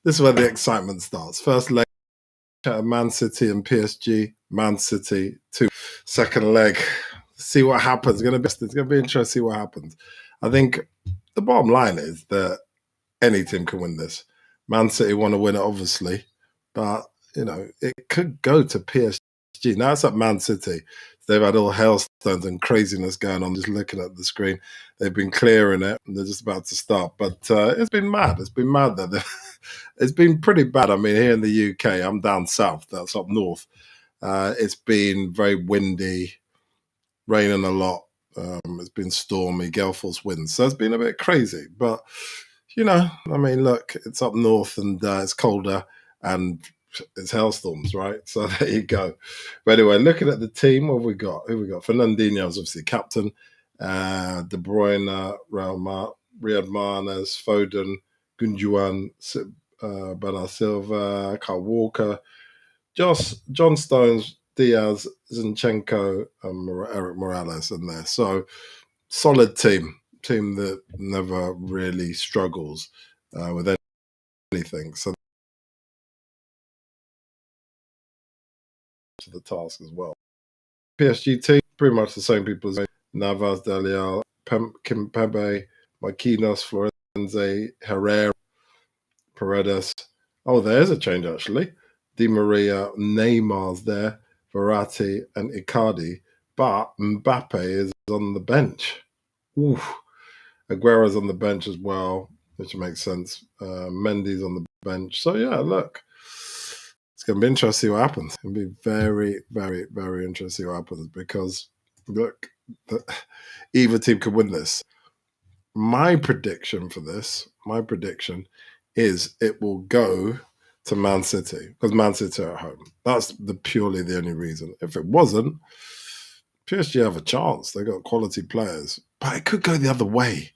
This is where the excitement starts. First leg, Man City and PSG. Man City 2. Second leg, see what happens. It's gonna be interesting to see what happens. I think the bottom line is that any team can win this. Man City want to win it, obviously, but it could go to PSG. Now it's at Man City. They've had all hailstones and craziness going on. Just looking at the screen, they've been clearing it, and they're just about to start. But it's been mad. It's been mad that it's been pretty bad. I mean, here in the UK, I'm down south. That's up north. It's been very windy, raining a lot. It's been stormy, gale force winds. So it's been a bit crazy. But, I mean, look, it's up north and it's colder and it's hailstorms, right? So there you go. But anyway, looking at the team, what have we got? Who we got? Fernandinho is obviously captain. De Bruyne, Riyad Mahrez, Foden, Gunjuan, Bernard Silva, Kyle Walker, John Stones, Diaz, Zinchenko, and Eric Morales in there. So solid team that never really struggles with anything. So to the task as well. PSG team, pretty much the same people as Navas, Dalial, Kimpembe, Marquinhos, Florenzi, Herrera, Paredes. Oh, there's a change actually. Di Maria, Neymar's there, Verratti, and Icardi. But Mbappe is on the bench. Ooh. Aguero's on the bench as well, which makes sense. Mendy's on the bench. So, yeah, look, it's going to be interesting to see what happens. It's going to be very, very, very interesting to see what happens because, look, either team could win this. My prediction is it will go to Man City because Man City are at home. That's purely the only reason. If it wasn't, PSG have a chance. They got quality players, but it could go the other way.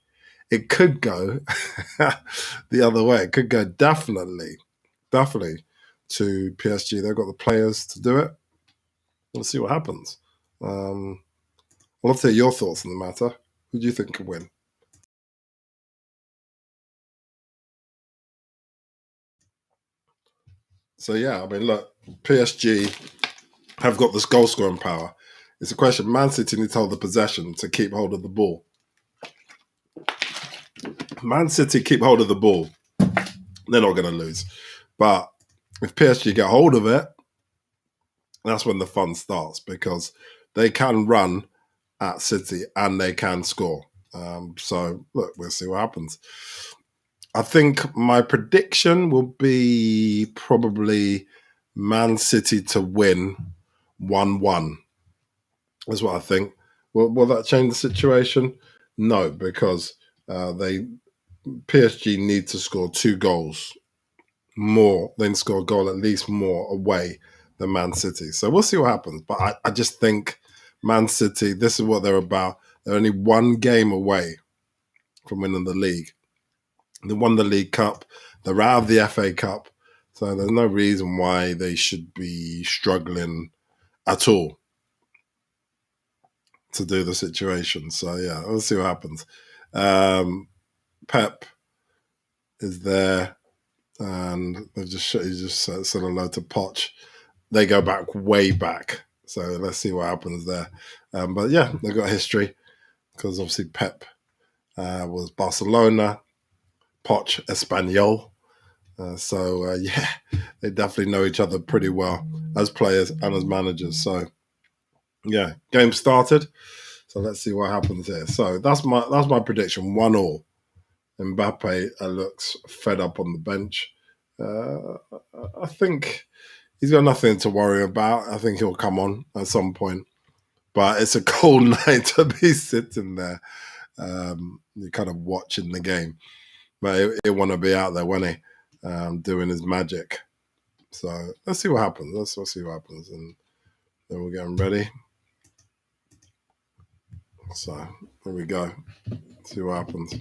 It could go the other way. It could go definitely to PSG. They've got the players to do it. We'll see what happens. I'd love to hear your thoughts on the matter. Who do you think could win? So yeah, I mean, look, PSG have got this goal scoring power. It's a question. Man City need to hold the possession to keep hold of the ball. Man City keep hold of the ball, they're not going to lose. But if PSG get hold of it, that's when the fun starts because they can run at City and they can score. So look, we'll see what happens. I think my prediction will be probably Man City to win 1-1. That's what I think. Will that change the situation? No, because they PSG need to score 2 goals more. They need to score a goal at least more away than Man City. So we'll see what happens. But I just think Man City, this is what they're about. They're only 1 game away from winning the league. They won the League Cup. They're out of the FA Cup. So there's no reason why they should be struggling at all to do the situation. So yeah, we'll see what happens. Pep is there, and he just said hello to Poch. They go back way back, so let's see what happens there. But yeah, they've got history because obviously Pep was Barcelona, Poch Espanyol. So yeah, they definitely know each other pretty well as players and as managers. So yeah, game started. So let's see what happens here. So that's my prediction. 1-1. Mbappe looks fed up on the bench. I think he's got nothing to worry about. I think he'll come on at some point. But it's a cold night to be sitting there. You're kind of watching the game. But he'll want to be out there, won't he? Doing his magic. So let's see what happens. Let's see what happens. And then we're getting ready. So here we go. See what happens.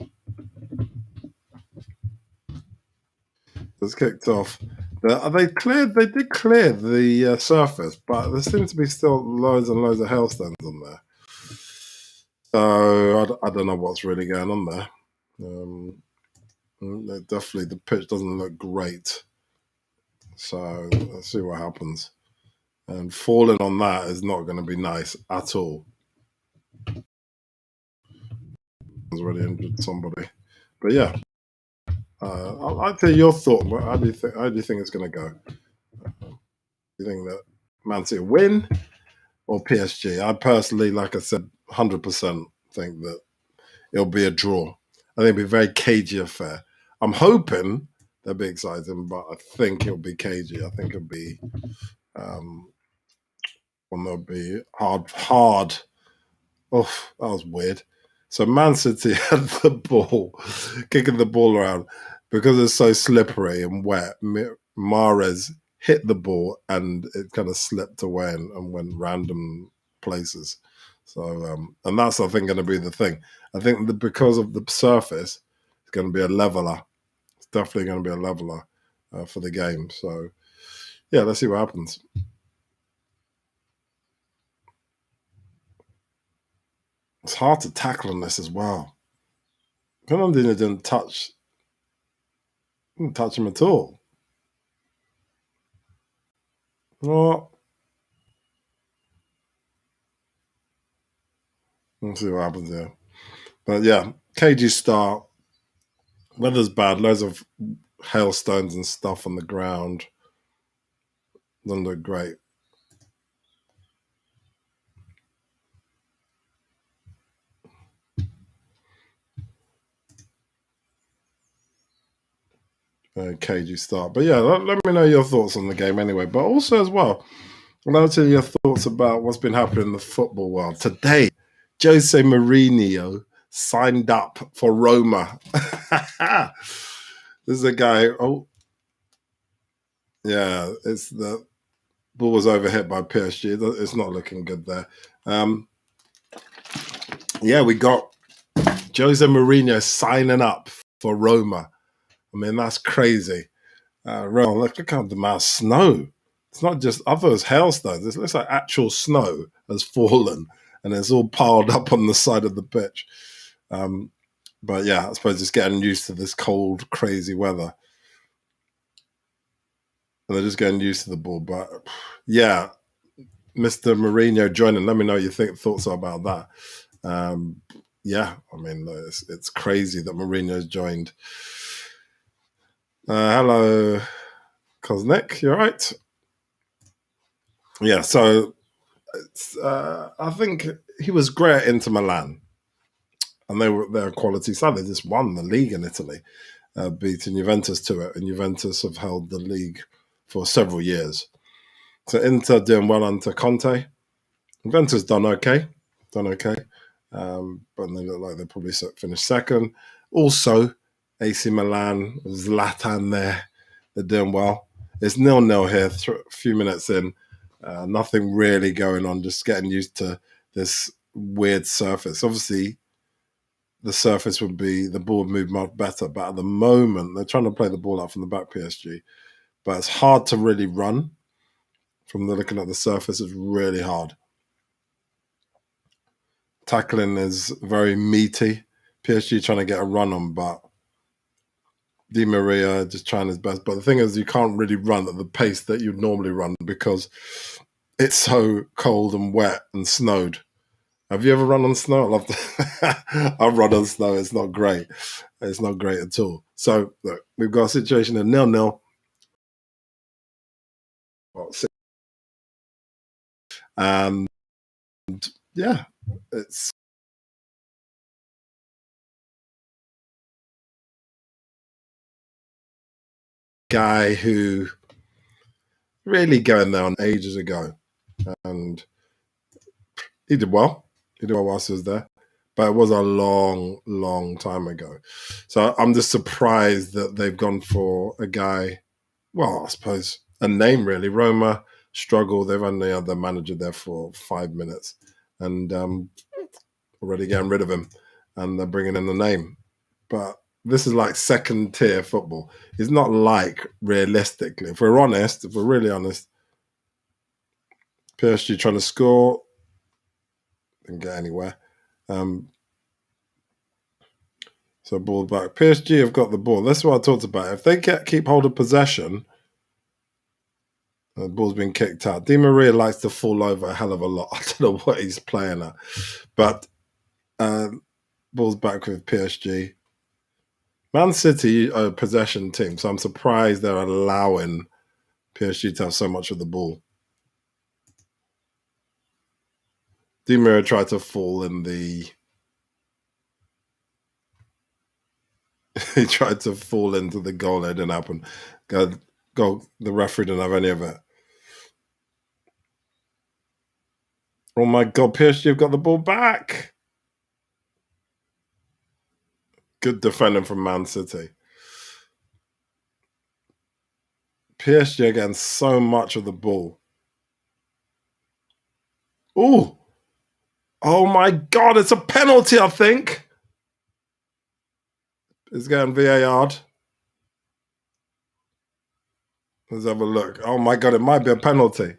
It's kicked off. They did clear the surface, but there seems to be still loads and loads of hailstones on there. So I don't know what's really going on there. Definitely, the pitch doesn't look great. So let's see what happens. And falling on that is not going to be nice at all. Has already injured somebody, but yeah, I'd like to hear your thought. How do you think? How do you think it's going to go? Do you think that Man City win or PSG? I personally, like I said, 100% think that it'll be a draw. I think it'll be a very cagey affair. I'm hoping they'll be exciting, but I think it'll be cagey. I think it'll be one that'll be hard. Oh, that was weird. So Man City had the ball, kicking the ball around because it's so slippery and wet. Mahrez hit the ball and it kind of slipped away and went random places. So, and that's I think going to be the thing. I think that because of the surface, it's going to be a leveler. It's definitely going to be a leveler for the game. So, yeah, let's see what happens. It's hard to tackle on this as well. Fernandinho didn't touch him at all. Well, we'll see what happens here. But yeah, cagey start. Weather's bad. Loads of hailstones and stuff on the ground. Doesn't look great. Cagey start. But yeah, let me know your thoughts on the game anyway. But also as well, I'd love to hear your thoughts about what's been happening in the football world. Today, Jose Mourinho signed up for Roma. This is a guy. Oh, yeah, it's the ball was overhit by PSG. It's not looking good there. Yeah, we got Jose Mourinho signing up for Roma. I mean, that's crazy. Roma, look at the amount of snow. It's not just others hailstones. It looks like actual snow has fallen and it's all piled up on the side of the pitch. But yeah, I suppose just getting used to this cold, crazy weather. And they're just getting used to the ball. But yeah, Mr. Mourinho joining. Let me know what you thoughts are about that. Yeah, I mean, it's crazy that Mourinho's joined. Hello, Kosnik, you all right? Yeah, so I think he was great at Inter Milan, and they're a quality side. They just won the league in Italy, beating Juventus to it, and Juventus have held the league for several years. So Inter doing well under Conte. Juventus done okay, but they look like they'll probably finish second. Also, AC Milan, Zlatan there, they're doing well. It's 0-0 here, a few minutes in. Nothing really going on, just getting used to this weird surface. Obviously, the surface would be, the ball would move much better, but at the moment, they're trying to play the ball out from the back, PSG. But it's hard to really run from looking at the surface, it's really hard. Tackling is very meaty. PSG trying to get a run on, but Di Maria just trying his best. But the thing is, you can't really run at the pace that you'd normally run because it's so cold and wet and snowed. Have you ever run on snow? I love to. I've run on snow. It's not great. It's not great at all. So look, we've got a situation of 0-0. And yeah, it's a guy who really going there on ages ago. And he did well. He did well whilst he was there. But it was a long, long time ago. So I'm just surprised that they've gone for a guy, well, I suppose a name really. Roma struggle. They've only had their manager there for 5 minutes and already getting rid of him. And they're bringing in the name. But this is like second tier football. It's not like realistically. If we're really honest, PSG trying to score, didn't get anywhere. Um, So ball back. PSG have got the ball. That's what I talked about. If they keep hold of possession, the ball's been kicked out. Di Maria likes to fall over a hell of a lot. I don't know what he's playing at. But ball's back with PSG. Man City are a possession team, so I'm surprised they're allowing PSG to have so much of the ball. Di Maria tried to fall in the... he tried to fall into the goal. It didn't happen. Goal. The referee didn't have any of it. Oh my God, PSG have got the ball back. Good defending from Man City. PSG are getting so much of the ball. Oh my God, it's a penalty, I think. It's getting VAR. Let's have a look. Oh my God, it might be a penalty. Let's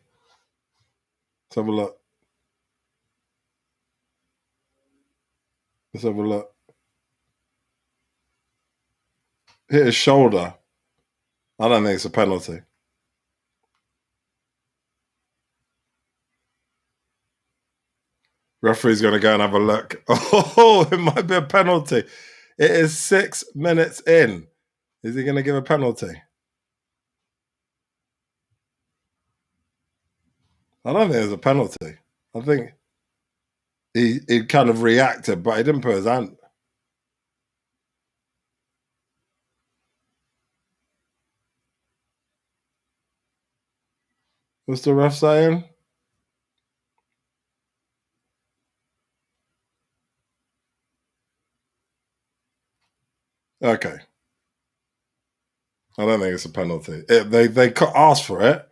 have a look. Let's have a look. Hit his shoulder. I don't think it's a penalty. Referee's going to go and have a look. Oh, it might be a penalty. It is 6 minutes in. Is he going to give a penalty? I don't think it's a penalty. I think he kind of reacted, but he didn't put his hand. What's the ref saying? Okay. I don't think it's a penalty. They asked for it.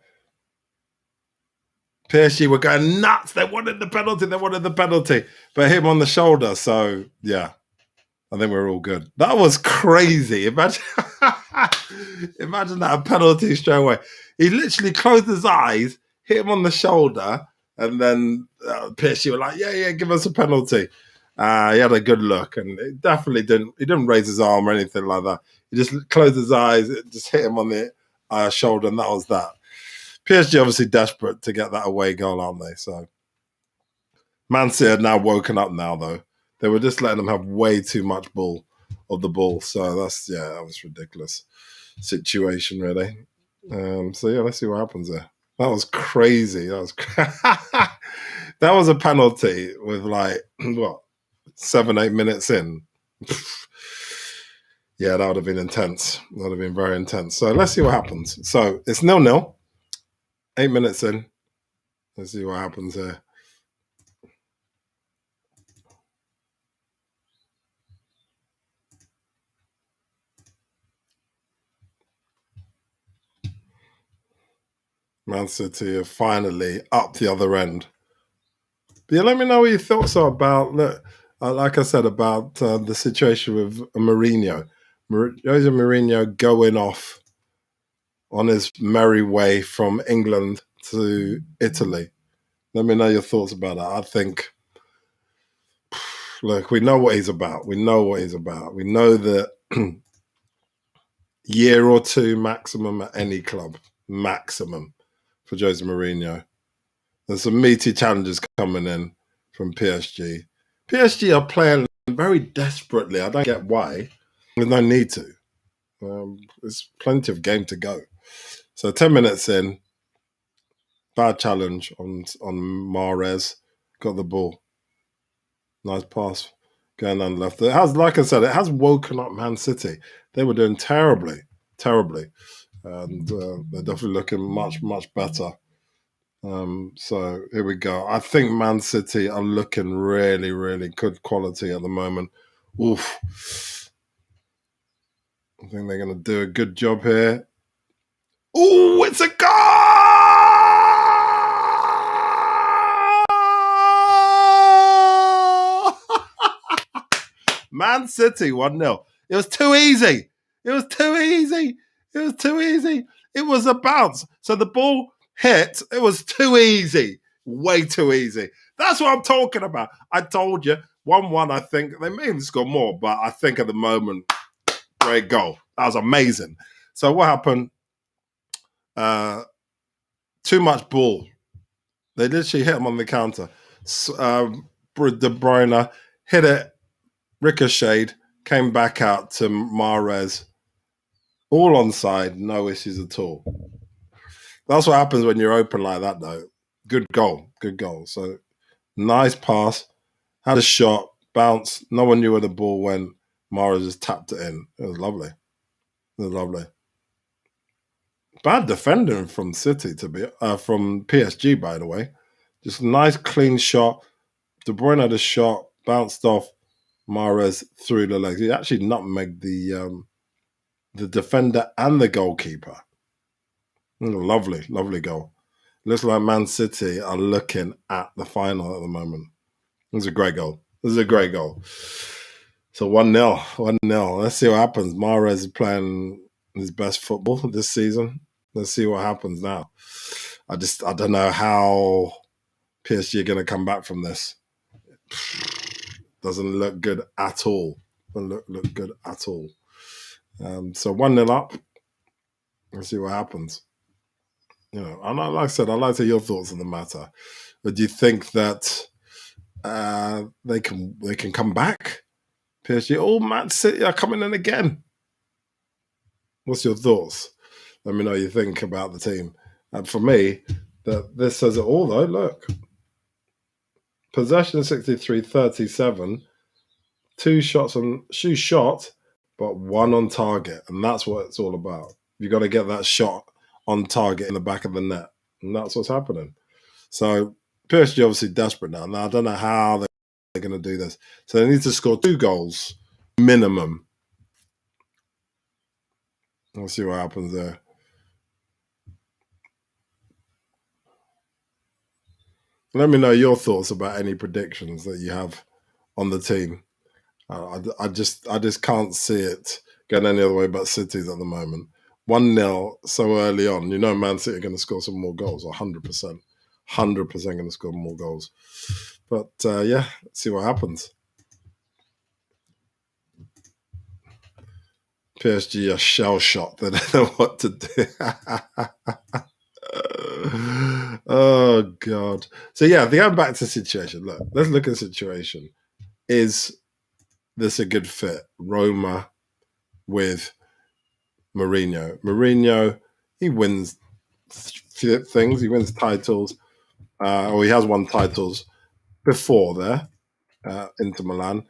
PSG were going nuts. They wanted the penalty. But him on the shoulder. So, yeah, I think we're all good. That was crazy. Imagine, imagine that, a penalty straight away. He literally closed his eyes, hit him on the shoulder, and then PSG were like, yeah, give us a penalty. He had a good look, and it definitely didn't raise his arm or anything like that. He just closed his eyes, it just hit him on the shoulder, and that was that. PSG obviously desperate to get that away goal, aren't they? So Man City are now woken up now, though. They were just letting them have way too much of the ball. So that was ridiculous situation, really. So yeah, let's see what happens there. That was crazy. That was a penalty with like what 7-8 minutes in. Yeah, that would have been intense. That would have been very intense. So let's see what happens. So it's 0-0. 8 minutes in. Let's see what happens here. Man City have finally up the other end. But yeah, let me know what your thoughts are about, like I said, about the situation with Mourinho. Jose Mourinho going off on his merry way from England to Italy. Let me know your thoughts about that. I think, look, we know what he's about. We know that year or two maximum at any club, maximum for Jose Mourinho. There's some meaty challenges coming in from PSG. PSG are playing very desperately. I don't get why. There's no need to. There's plenty of game to go. So 10 minutes in, bad challenge on Mahrez. Got the ball. Nice pass going down the left. It has, like I said, it has woken up Man City. They were doing terribly. And they're definitely looking much, much better. So here we go. I think Man City are looking really, really good quality at the moment. Oof. I think they're going to do a good job here. Oh, it's a goal! Man City 1-0. It was too easy. It was a bounce. So the ball hit. It was too easy. Way too easy. That's what I'm talking about. I told you, 1-1, I think. They may even score more, but I think at the moment, great goal. That was amazing. So what happened? Too much ball. They literally hit him on the counter. De Bruyne hit it, ricocheted, came back out to Mahrez. All onside, no issues at all. That's what happens when you're open like that, though. Good goal, good goal. So nice pass, had a shot, bounce. No one knew where the ball went. Mahrez just tapped it in. It was lovely. It was lovely. Bad defending from City from PSG, by the way. Just a nice clean shot. De Bruyne had a shot, bounced off Mahrez through the legs. He actually nutmegged the defender and the goalkeeper. Lovely, lovely goal. Looks like Man City are looking at the final at the moment. It was a great goal. This is a great goal. So 1-0, 1-0. Let's see what happens. Mahrez is playing his best football this season. Let's see what happens now. I don't know how PSG are going to come back from this. Doesn't look good at all. Doesn't look good at all. So 1-0 up. Let's see what happens. And like I said, I'd like to hear your thoughts on the matter. But do you think that they can come back? PSG, Man City are coming in again. What's your thoughts? Let me know what you think about the team. And for me, this says it all, though. Look. Possession 63-37. Two shot, but one on target. And that's what it's all about. You got to get that shot on target in the back of the net. And that's what's happening. So PSG obviously desperate now. Now, I don't know how they're going to do this. So they need to score 2 goals minimum. We'll see what happens there. Let me know your thoughts about any predictions that you have on the team. I just can't see it going any other way but City's at the moment. 1-0 so early on. Man City are going to score some more goals, 100%. 100% going to score more goals. But yeah, let's see what happens. PSG are shell shocked. They don't know what to do. Oh, God. So yeah, going back to the situation. Look, let's look at the situation. Is this a good fit? Roma with Mourinho. Mourinho, he wins things. He wins titles. Or he has won titles before there, Inter Milan.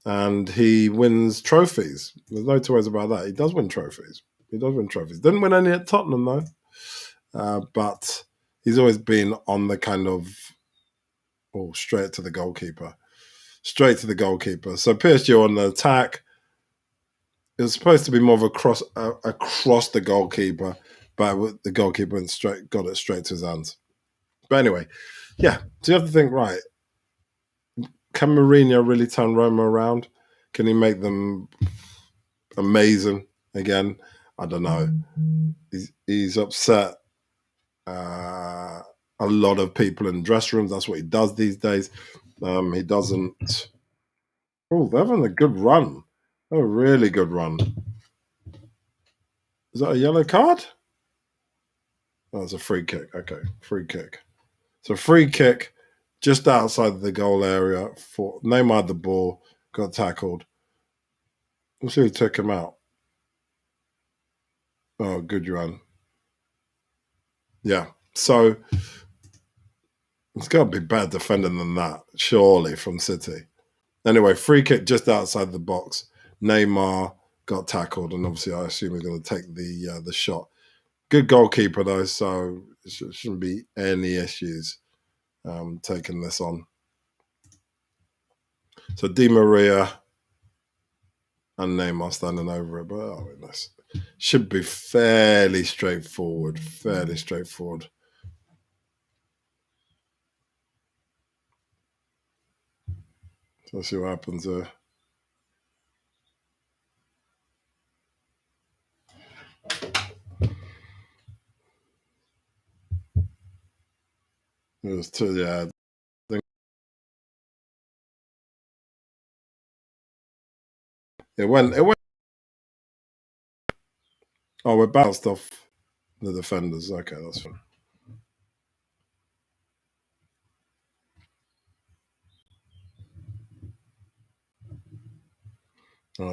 And he wins trophies. There's no two ways about that. He does win trophies. Didn't win any at Tottenham, though. But he's always been on the kind of, straight to the goalkeeper. Straight to the goalkeeper. So PSG on the attack. It was supposed to be more of across the goalkeeper, but the goalkeeper got it straight to his hands. But anyway, yeah. So you have to think, right, can Mourinho really turn Roma around? Can he make them amazing again? I don't know. He's upset a lot of people in dressing rooms. That's what he does these days. He doesn't. Oh, they're having a good run. A really good run. Is that a yellow card? Oh, it's a free kick. Okay, free kick. So free kick just outside the goal area for Neymar had the ball, got tackled. We'll see who took him out. Oh, good run. Yeah. So it's got to be better defending than that, surely, from City. Anyway, free kick just outside the box. Neymar got tackled, and obviously, I assume he's going to take the shot. Good goalkeeper though, so it shouldn't be any issues taking this on. So Di Maria and Neymar standing over it, but nice. Should be fairly straightforward. Fairly straightforward. So let's see what happens there. It was 2, yeah. It went. It went. Oh, we're bounced off the defenders. Okay, that's fine.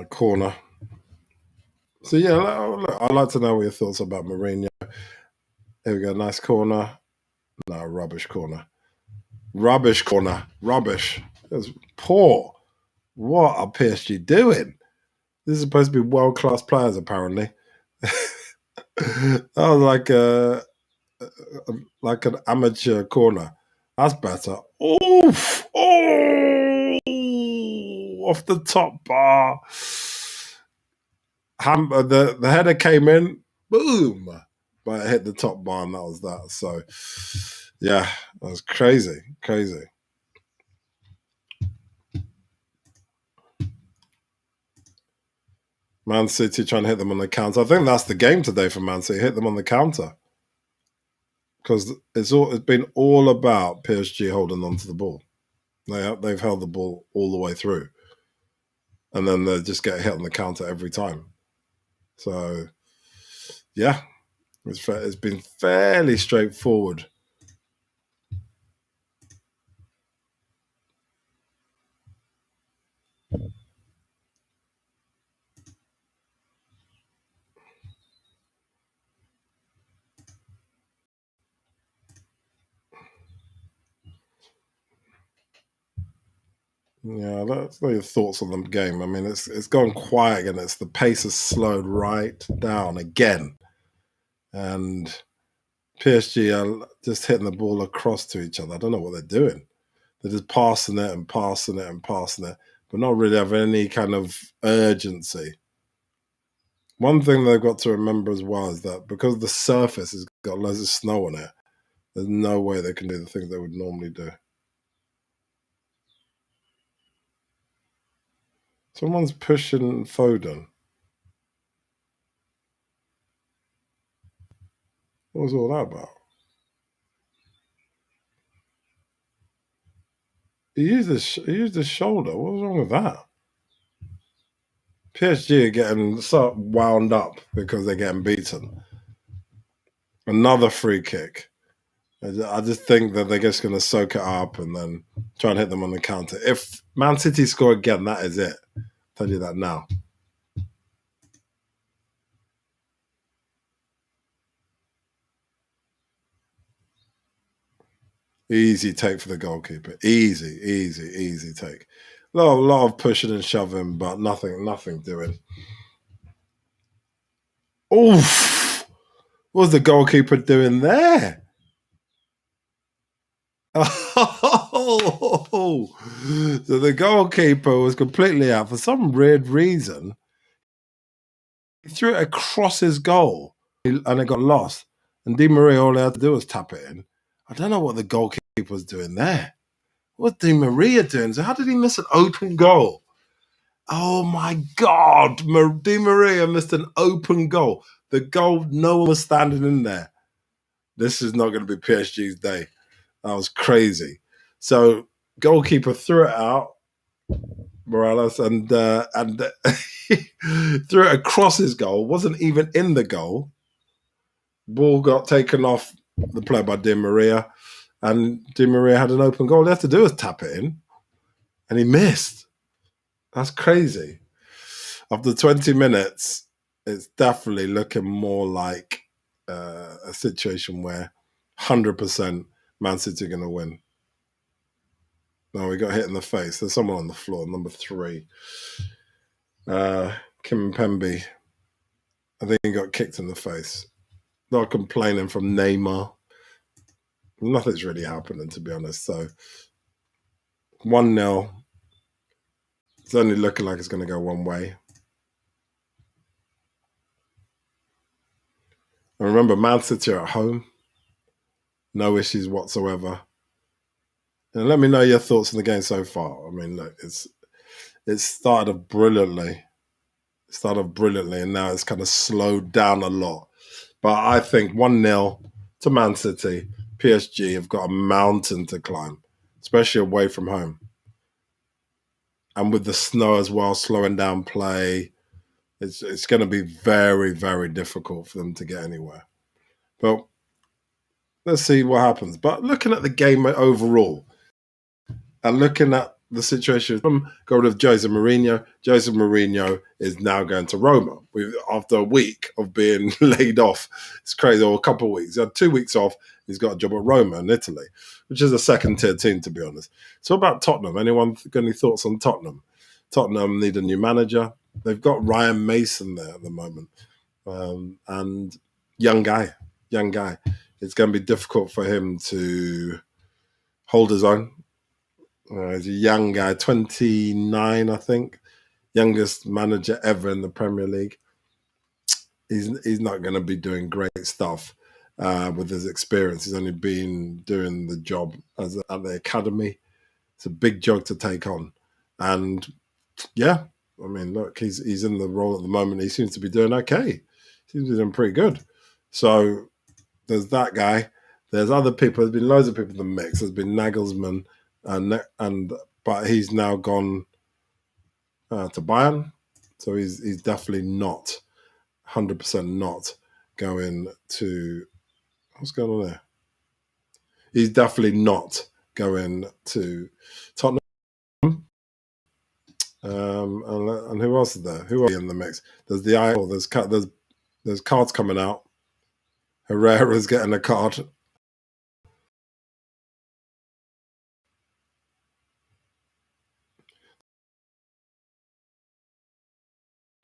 Corner. So yeah, look, I'd like to know what your thoughts about Mourinho. Here we go. Nice corner. No, rubbish corner. Rubbish corner. Rubbish. It was poor. What are PSG doing? This is supposed to be world class players, apparently. That was like an amateur corner. That's better. Oof! Oh, off the top bar. The header came in, boom, but it hit the top bar, and that was that. So, yeah, that was crazy, crazy. Man City trying to hit them on the counter. I think that's the game today for Man City. Hit them on the counter because it's been all about PSG holding onto the ball. They've held the ball all the way through, and then they just get hit on the counter every time. So, yeah, it's been fairly straightforward. Yeah, that's your thoughts on the game. I mean, it's gone quiet again. The pace has slowed right down again, and PSG are just hitting the ball across to each other. I don't know what they're doing. They're just passing it and passing it and passing it, but not really have any kind of urgency. One thing they've got to remember as well is that because the surface has got loads of snow on it, there's no way they can do the things they would normally do. Someone's pushing Foden. What was all that about? He used his shoulder. What was wrong with that? PSG are getting so wound up because they're getting beaten. Another free kick. I just think that they're just going to soak it up and then try and hit them on the counter. If Man City score again, that is it. I'll tell you that now. Easy take for the goalkeeper. Easy take. A lot of pushing and shoving, but nothing doing. Oof! What was the goalkeeper doing there? Oh, so the goalkeeper was completely out for some weird reason. He threw it across his goal and it got lost. And Di Maria, all he had to do was tap it in. I don't know what the goalkeeper was doing there. What's Di Maria doing? So how did he miss an open goal? Oh my God. Di Maria missed an open goal. The goal, no one was standing in there. This is not going to be PSG's day. That was crazy. So goalkeeper threw it out, Morales, and threw it across his goal. Wasn't even in the goal. Ball got taken off the play by Di Maria, and Di Maria had an open goal. All he had to do was tap it in, and he missed. That's crazy. After 20 minutes, it's definitely looking more like a situation where 100% Man City are going to win. No, we got hit in the face. There's someone on the floor, number 3. Kimpembe. I think he got kicked in the face. Not complaining from Neymar. Nothing's really happening, to be honest. So 1-0. It's only looking like it's going to go one way. And remember, Man City are at home. No issues whatsoever. And let me know your thoughts on the game so far. I mean, look, it started brilliantly. And now it's kind of slowed down a lot. But I think 1-0 to Man City. PSG have got a mountain to climb, especially away from home. and with the snow as well, slowing down play, it's going to be very, very difficult for them to get anywhere. But let's see what happens. But looking at the game overall, and looking at the situation from got rid of Jose Mourinho. Jose Mourinho is now going to Roma after a week of being laid off. It's crazy, or a couple of weeks. He had 2 weeks off. He's got a job at Roma in Italy, which is a second-tier team, to be honest. So about Tottenham, anyone got any thoughts on Tottenham? Tottenham need a new manager. They've got Ryan Mason there at the moment, and young guy. It's going to be difficult for him to hold his own. He's a young guy, 29, I think, youngest manager ever in the Premier League. He's not going to be doing great stuff with his experience. He's only been doing the job at the academy. It's a big job to take on, and yeah, I mean, look, he's in the role at the moment. He seems to be doing okay. He seems to be doing pretty good. So there's that guy. There's other people. There's been loads of people in the mix. There's been Nagelsmann. But he's now gone to Bayern, so he's definitely not 100% not going to. What's going on there? He's definitely not going to Tottenham. And who else is there? Who are in the mix? There's there's cards coming out. Herrera's getting a card.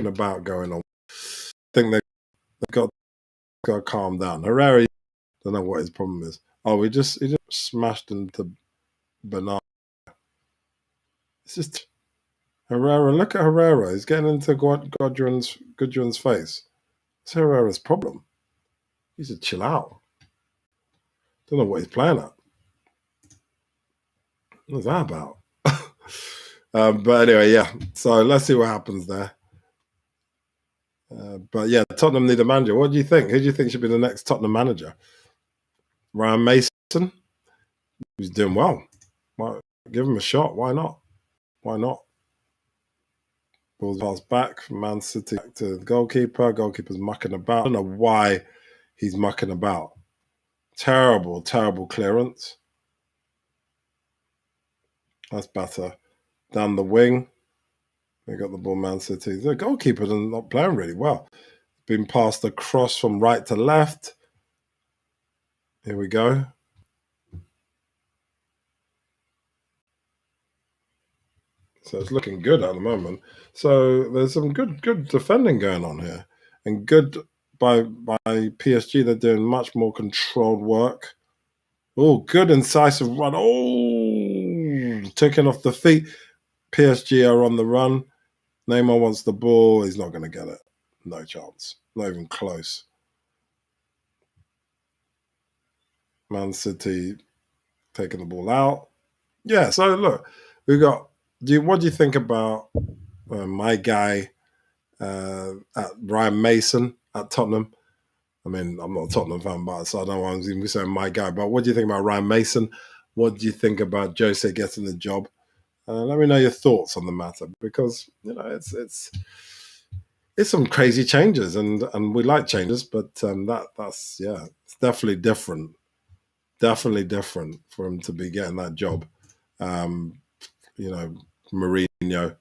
About going on. I think they've got to calm down. Herrera, don't know what his problem is. Oh, he just smashed into Bernard. It's just Herrera. Look at Herrera. He's getting into Gudjon's face. It's Herrera's problem. He should chill out. Don't know what he's playing at. What's that about? But anyway, yeah. So let's see what happens there. But yeah, Tottenham need a manager. What do you think? Who do you think should be the next Tottenham manager? Ryan Mason? He's doing well. Give him a shot. Why not? Why not? Balls passed back from Man City back to the goalkeeper. Goalkeeper's mucking about. I don't know why he's mucking about. Terrible, terrible clearance. That's better. Down the wing. They got the ball, Man City. The goalkeeper is not playing really well. Been passed across from right to left. Here we go. So it's looking good at the moment. So there's some good defending going on here. And good by PSG. They're doing much more controlled work. Oh, good incisive run. Oh, taking off the feet. PSG are on the run. Neymar wants the ball. He's not going to get it. No chance. Not even close. Man City taking the ball out. Yeah, so look, we got. What do you think about my guy at Ryan Mason at Tottenham? I mean, I'm not a Tottenham fan, but so I don't want to say my guy. But what do you think about Ryan Mason? What do you think about Jose getting the job? Let me know your thoughts on the matter, because it's some crazy changes, and we like changes, but that's it's definitely different for him to be getting that job. Mourinho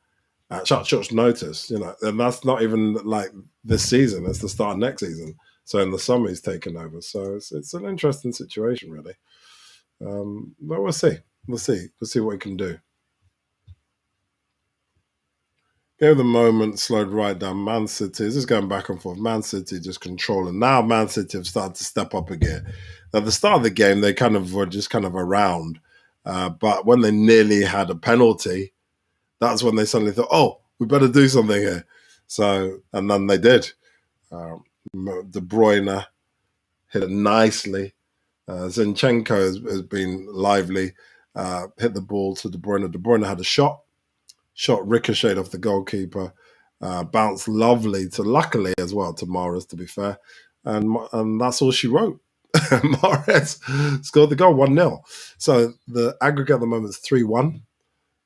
at short notice, and that's not even like this season. It's the start of next season. So in the summer he's taken over. So it's an interesting situation, really. But we'll see. We'll see what he can do. Gave the moment, slowed right down. Man City is just going back and forth. Man City just controlling. Now Man City have started to step up again. At the start of the game, they kind of were just kind of around. But when they nearly had a penalty, that's when they suddenly thought, oh, we better do something here. So, and then they did. De Bruyne hit it nicely. Zinchenko has been lively. Hit the ball to De Bruyne. De Bruyne had a shot ricocheted off the goalkeeper, bounced luckily as well to Mahrez, to be fair. And that's all she wrote. Mahrez scored the goal, 1-0. So the aggregate at the moment is 3-1.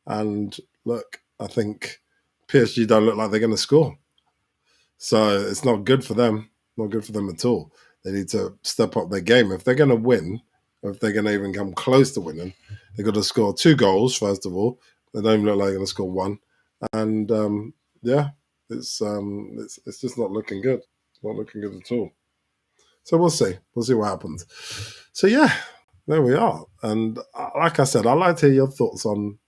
And look, I think PSG don't look like they're going to score. So it's not good for them. Not good for them at all. They need to step up their game. If they're going to win, or if they're going to even come close to winning, they've got to score 2 goals, first of all. They don't even look like they're going to score 1. And yeah, it's just not looking good. It's not looking good at all. So we'll see. We'll see what happens. So yeah, there we are. And like I said, I'd like to hear your thoughts on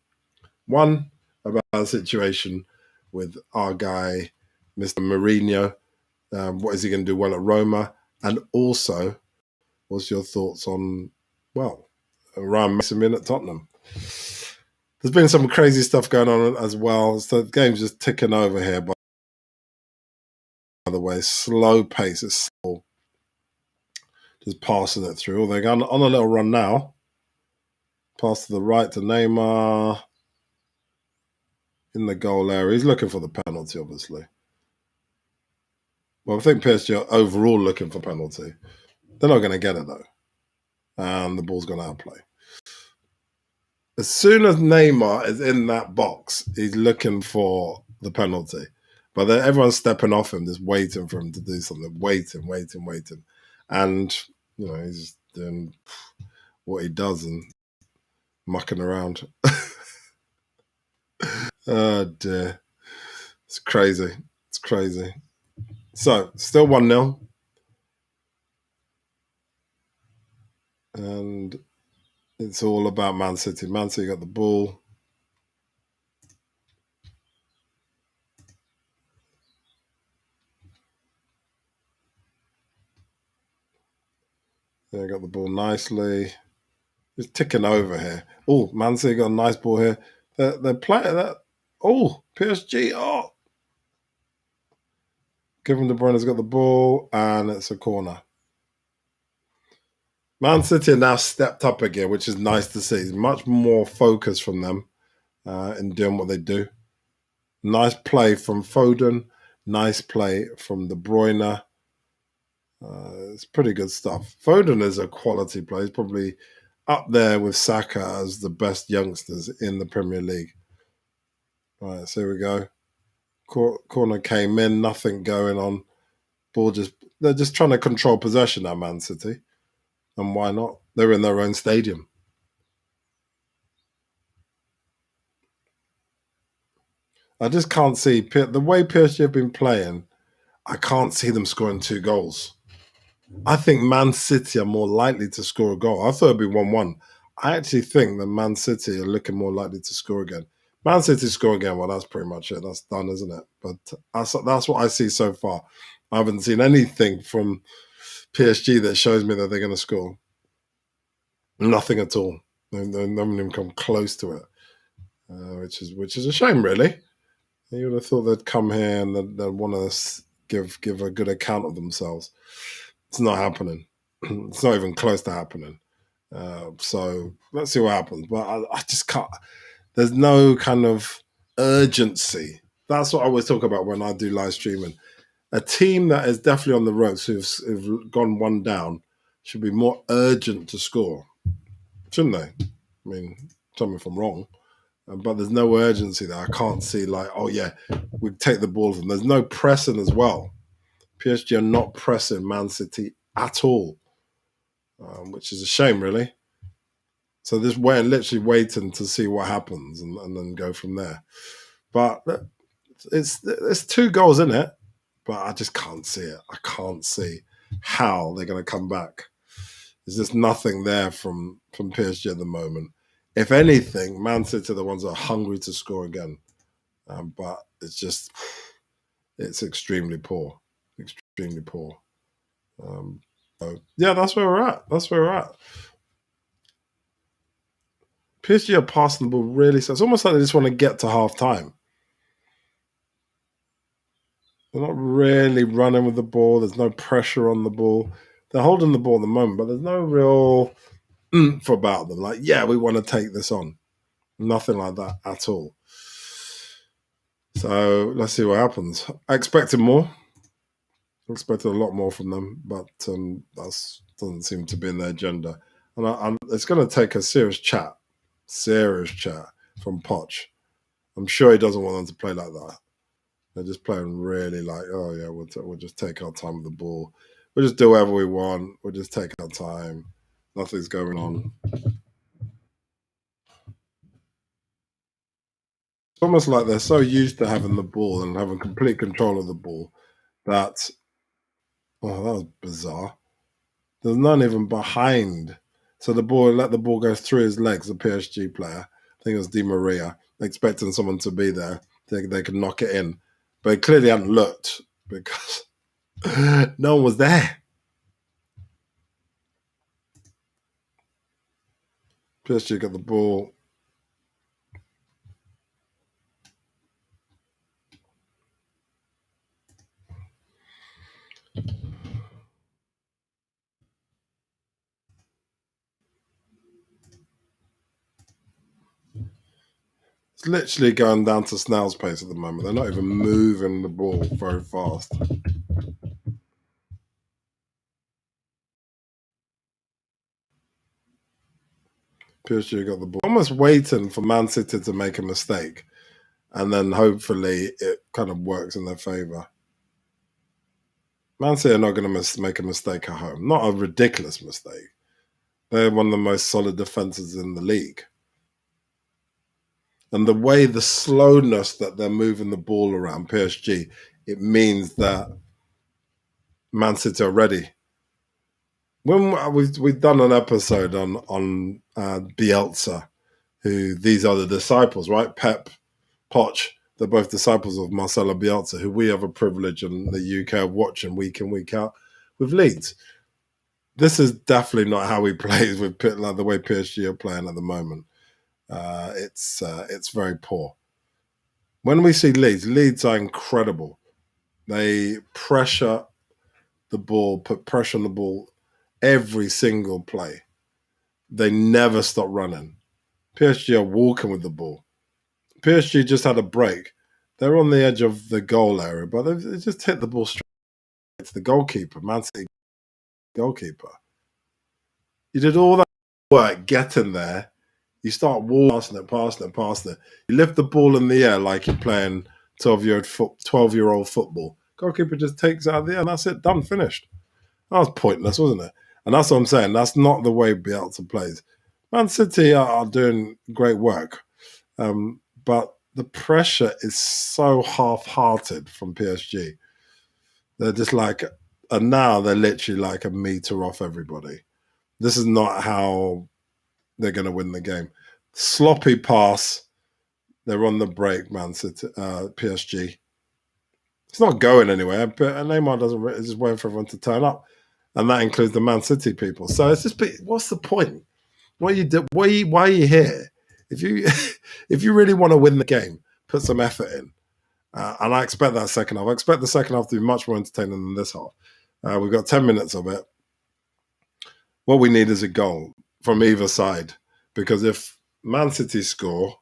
one, about the situation with our guy, Mr. Mourinho. What is he going to do well at Roma? And also, what's your thoughts on, well, Ryan Mason at Tottenham? There's been some crazy stuff going on as well. So the game's just ticking over here, by the way. Slow pace. It's slow. Just passing it through. Oh, they're going on a little run now. Pass to the right to Neymar. In the goal area. He's looking for the penalty, obviously. Well, I think PSG are overall looking for penalty. They're not going to get it, though. And the ball's gone out of play. As soon as Neymar is in that box, he's looking for the penalty. But then everyone's stepping off him, just waiting for him to do something. Waiting. And, you know, he's doing what he does and mucking around. Oh, dear. It's crazy. It's crazy. So, still 1-0. And it's all about Man City. Man City got the ball. They got the ball nicely. It's ticking over here. Oh, Man City got a nice ball here. They're playing that. Oh, PSG. Oh. Kevin De Bruyne's got the ball, and it's a corner. Man City are now stepped up again, which is nice to see. Much more focus from them in doing what they do. Nice play from Foden. Nice play from De Bruyne. It's pretty good stuff. Foden is a quality player. He's probably up there with Saka as the best youngsters in the Premier League. All right, so here we go. Corner came in, nothing going on. They're just trying to control possession at Man City. And why not? They're in their own stadium. I just can't see the way PSG have been playing. I can't see them scoring 2 goals. I think Man City are more likely to score a goal. I thought it'd be 1-1. I actually think that Man City are looking more likely to score again. Man City score again, well, that's pretty much it. That's done, isn't it? But that's what I see so far. I haven't seen anything from PSG that shows me that they're going to score. Nothing at all. They haven't even come close to it, which is a shame, really. You would have thought they'd come here and they'd want to give a good account of themselves. It's not happening. It's not even close to happening. So let's see what happens. But I just can't. There's no kind of urgency. That's what I always talk about when I do live streaming. A team that is definitely on the ropes, who've gone 1 down, should be more urgent to score, shouldn't they? I mean, tell me if I'm wrong. But there's no urgency there. I can't see like, oh yeah, we take the ball from. There's no pressing as well. PSG are not pressing Man City at all, which is a shame, really. So this literally waiting to see what happens and then go from there. But it's 2 goals in it, but I just can't see it. I can't see how they're going to come back. There's just nothing there from PSG at the moment. If anything, Man City are the ones that are hungry to score again. But it's extremely poor. Extremely poor. So yeah, that's where we're at. PSG are passing the ball really. So it's almost like they just want to get to half time. They're not really running with the ball. There's no pressure on the ball. They're holding the ball at the moment, but there's no real oomph about them. Like, yeah, we want to take this on. Nothing like that at all. So let's see what happens. I expected more. I expected a lot more from them, but that doesn't seem to be in their agenda. And it's going to take a serious chat from Poch. I'm sure he doesn't want them to play like that. They're just playing really like, oh yeah, we'll just take our time with the ball. We'll just do whatever we want. We'll just take our time. Nothing's going on. It's almost like they're so used to having the ball and having complete control of the ball that, oh, that was bizarre. There's none even behind. So the ball let the ball go through his legs, the PSG player. I think it was Di Maria, expecting someone to be there. They could knock it in. But he clearly hadn't looked because no one was there. PSG got the ball. It's literally going down to snail's pace at the moment. They're not even moving the ball very fast. PSG got the ball. Almost waiting for Man City to make a mistake. And then hopefully it kind of works in their favour. Man City are not going to make a mistake at home. Not a ridiculous mistake. They're one of the most solid defences in the league. And the slowness that they're moving the ball around, PSG, it means that Man City are ready. When we've done an episode on Bielsa, who these are the disciples, right? Pep, Poch, they're both disciples of Marcelo Bielsa, who we have a privilege in the UK of watching week in, week out with Leeds. This is definitely not how he plays with like the way PSG are playing at the moment. It's very poor. When we see Leeds are incredible. They pressure the ball, put pressure on the ball every single play. They never stop running. PSG are walking with the ball. PSG just had a break. They're on the edge of the goal area, but they just hit the ball straight to the goalkeeper, Man City goalkeeper. You did all that work getting there. You start passing it. You lift the ball in the air like you're playing 12-year-old football. Goalkeeper just takes it out of the air, and that's it. Done, finished. That was pointless, wasn't it? And that's what I'm saying. That's not the way Bielsa plays. Man City are doing great work, but the pressure is so half-hearted from PSG. They're just like, and now they're literally like a meter off everybody. This is not how they're going to win the game. Sloppy pass. They're on the break, Man City, PSG. It's not going anywhere, but Neymar doesn't. It's just waiting for everyone to turn up, and that includes the Man City people. So it's just, what's the point? What you do? Why are you here? If you if you really want to win the game, put some effort in. And I expect that second half. I expect the second half to be much more entertaining than this half. We've got 10 minutes of it. What we need is a goal from either side, because if Man City score,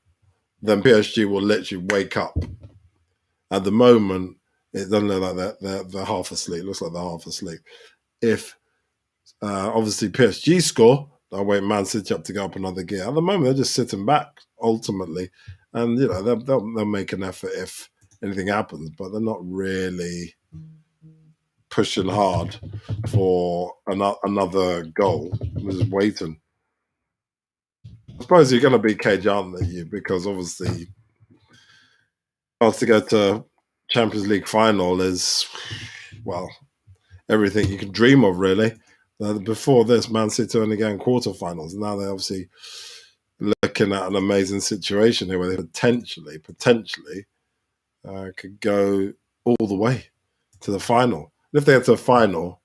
then PSG will literally wake up. At the moment, it doesn't look like they're half asleep. It looks like they're half asleep. If obviously PSG score, they'll wait Man City up to go up another gear. At the moment, they're just sitting back ultimately, and they'll make an effort if anything happens, but they're not really pushing hard for another goal. They're just waiting. I suppose you're going to be cage, aren't you? Because obviously, to go to Champions League final is, well, everything you can dream of, really. Before this, Man City only going quarterfinals. Now they're obviously looking at an amazing situation here where they potentially could go all the way to the final. And if they get to the final,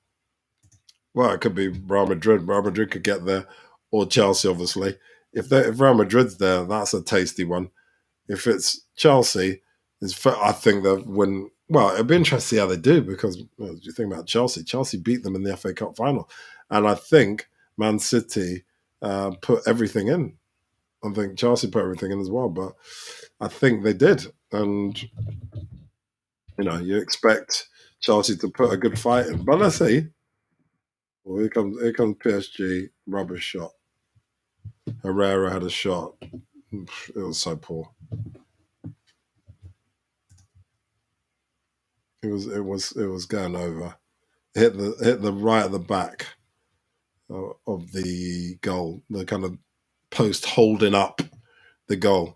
well, it could be Real Madrid. Real Madrid could get there, or Chelsea, obviously. If Real Madrid's there, that's a tasty one. If it's Chelsea, I think they'll win. Well, it'll be interesting to see how they do, because you think about Chelsea. Chelsea beat them in the FA Cup final. And I think Man City put everything in. I think Chelsea put everything in as well, but I think they did. And, you expect Chelsea to put a good fight in. But let's see. Well, here comes PSG, rubbish shot. Herrera had a shot. It was so poor. It was going over. Hit the right at the back of the goal, the kind of post holding up the goal.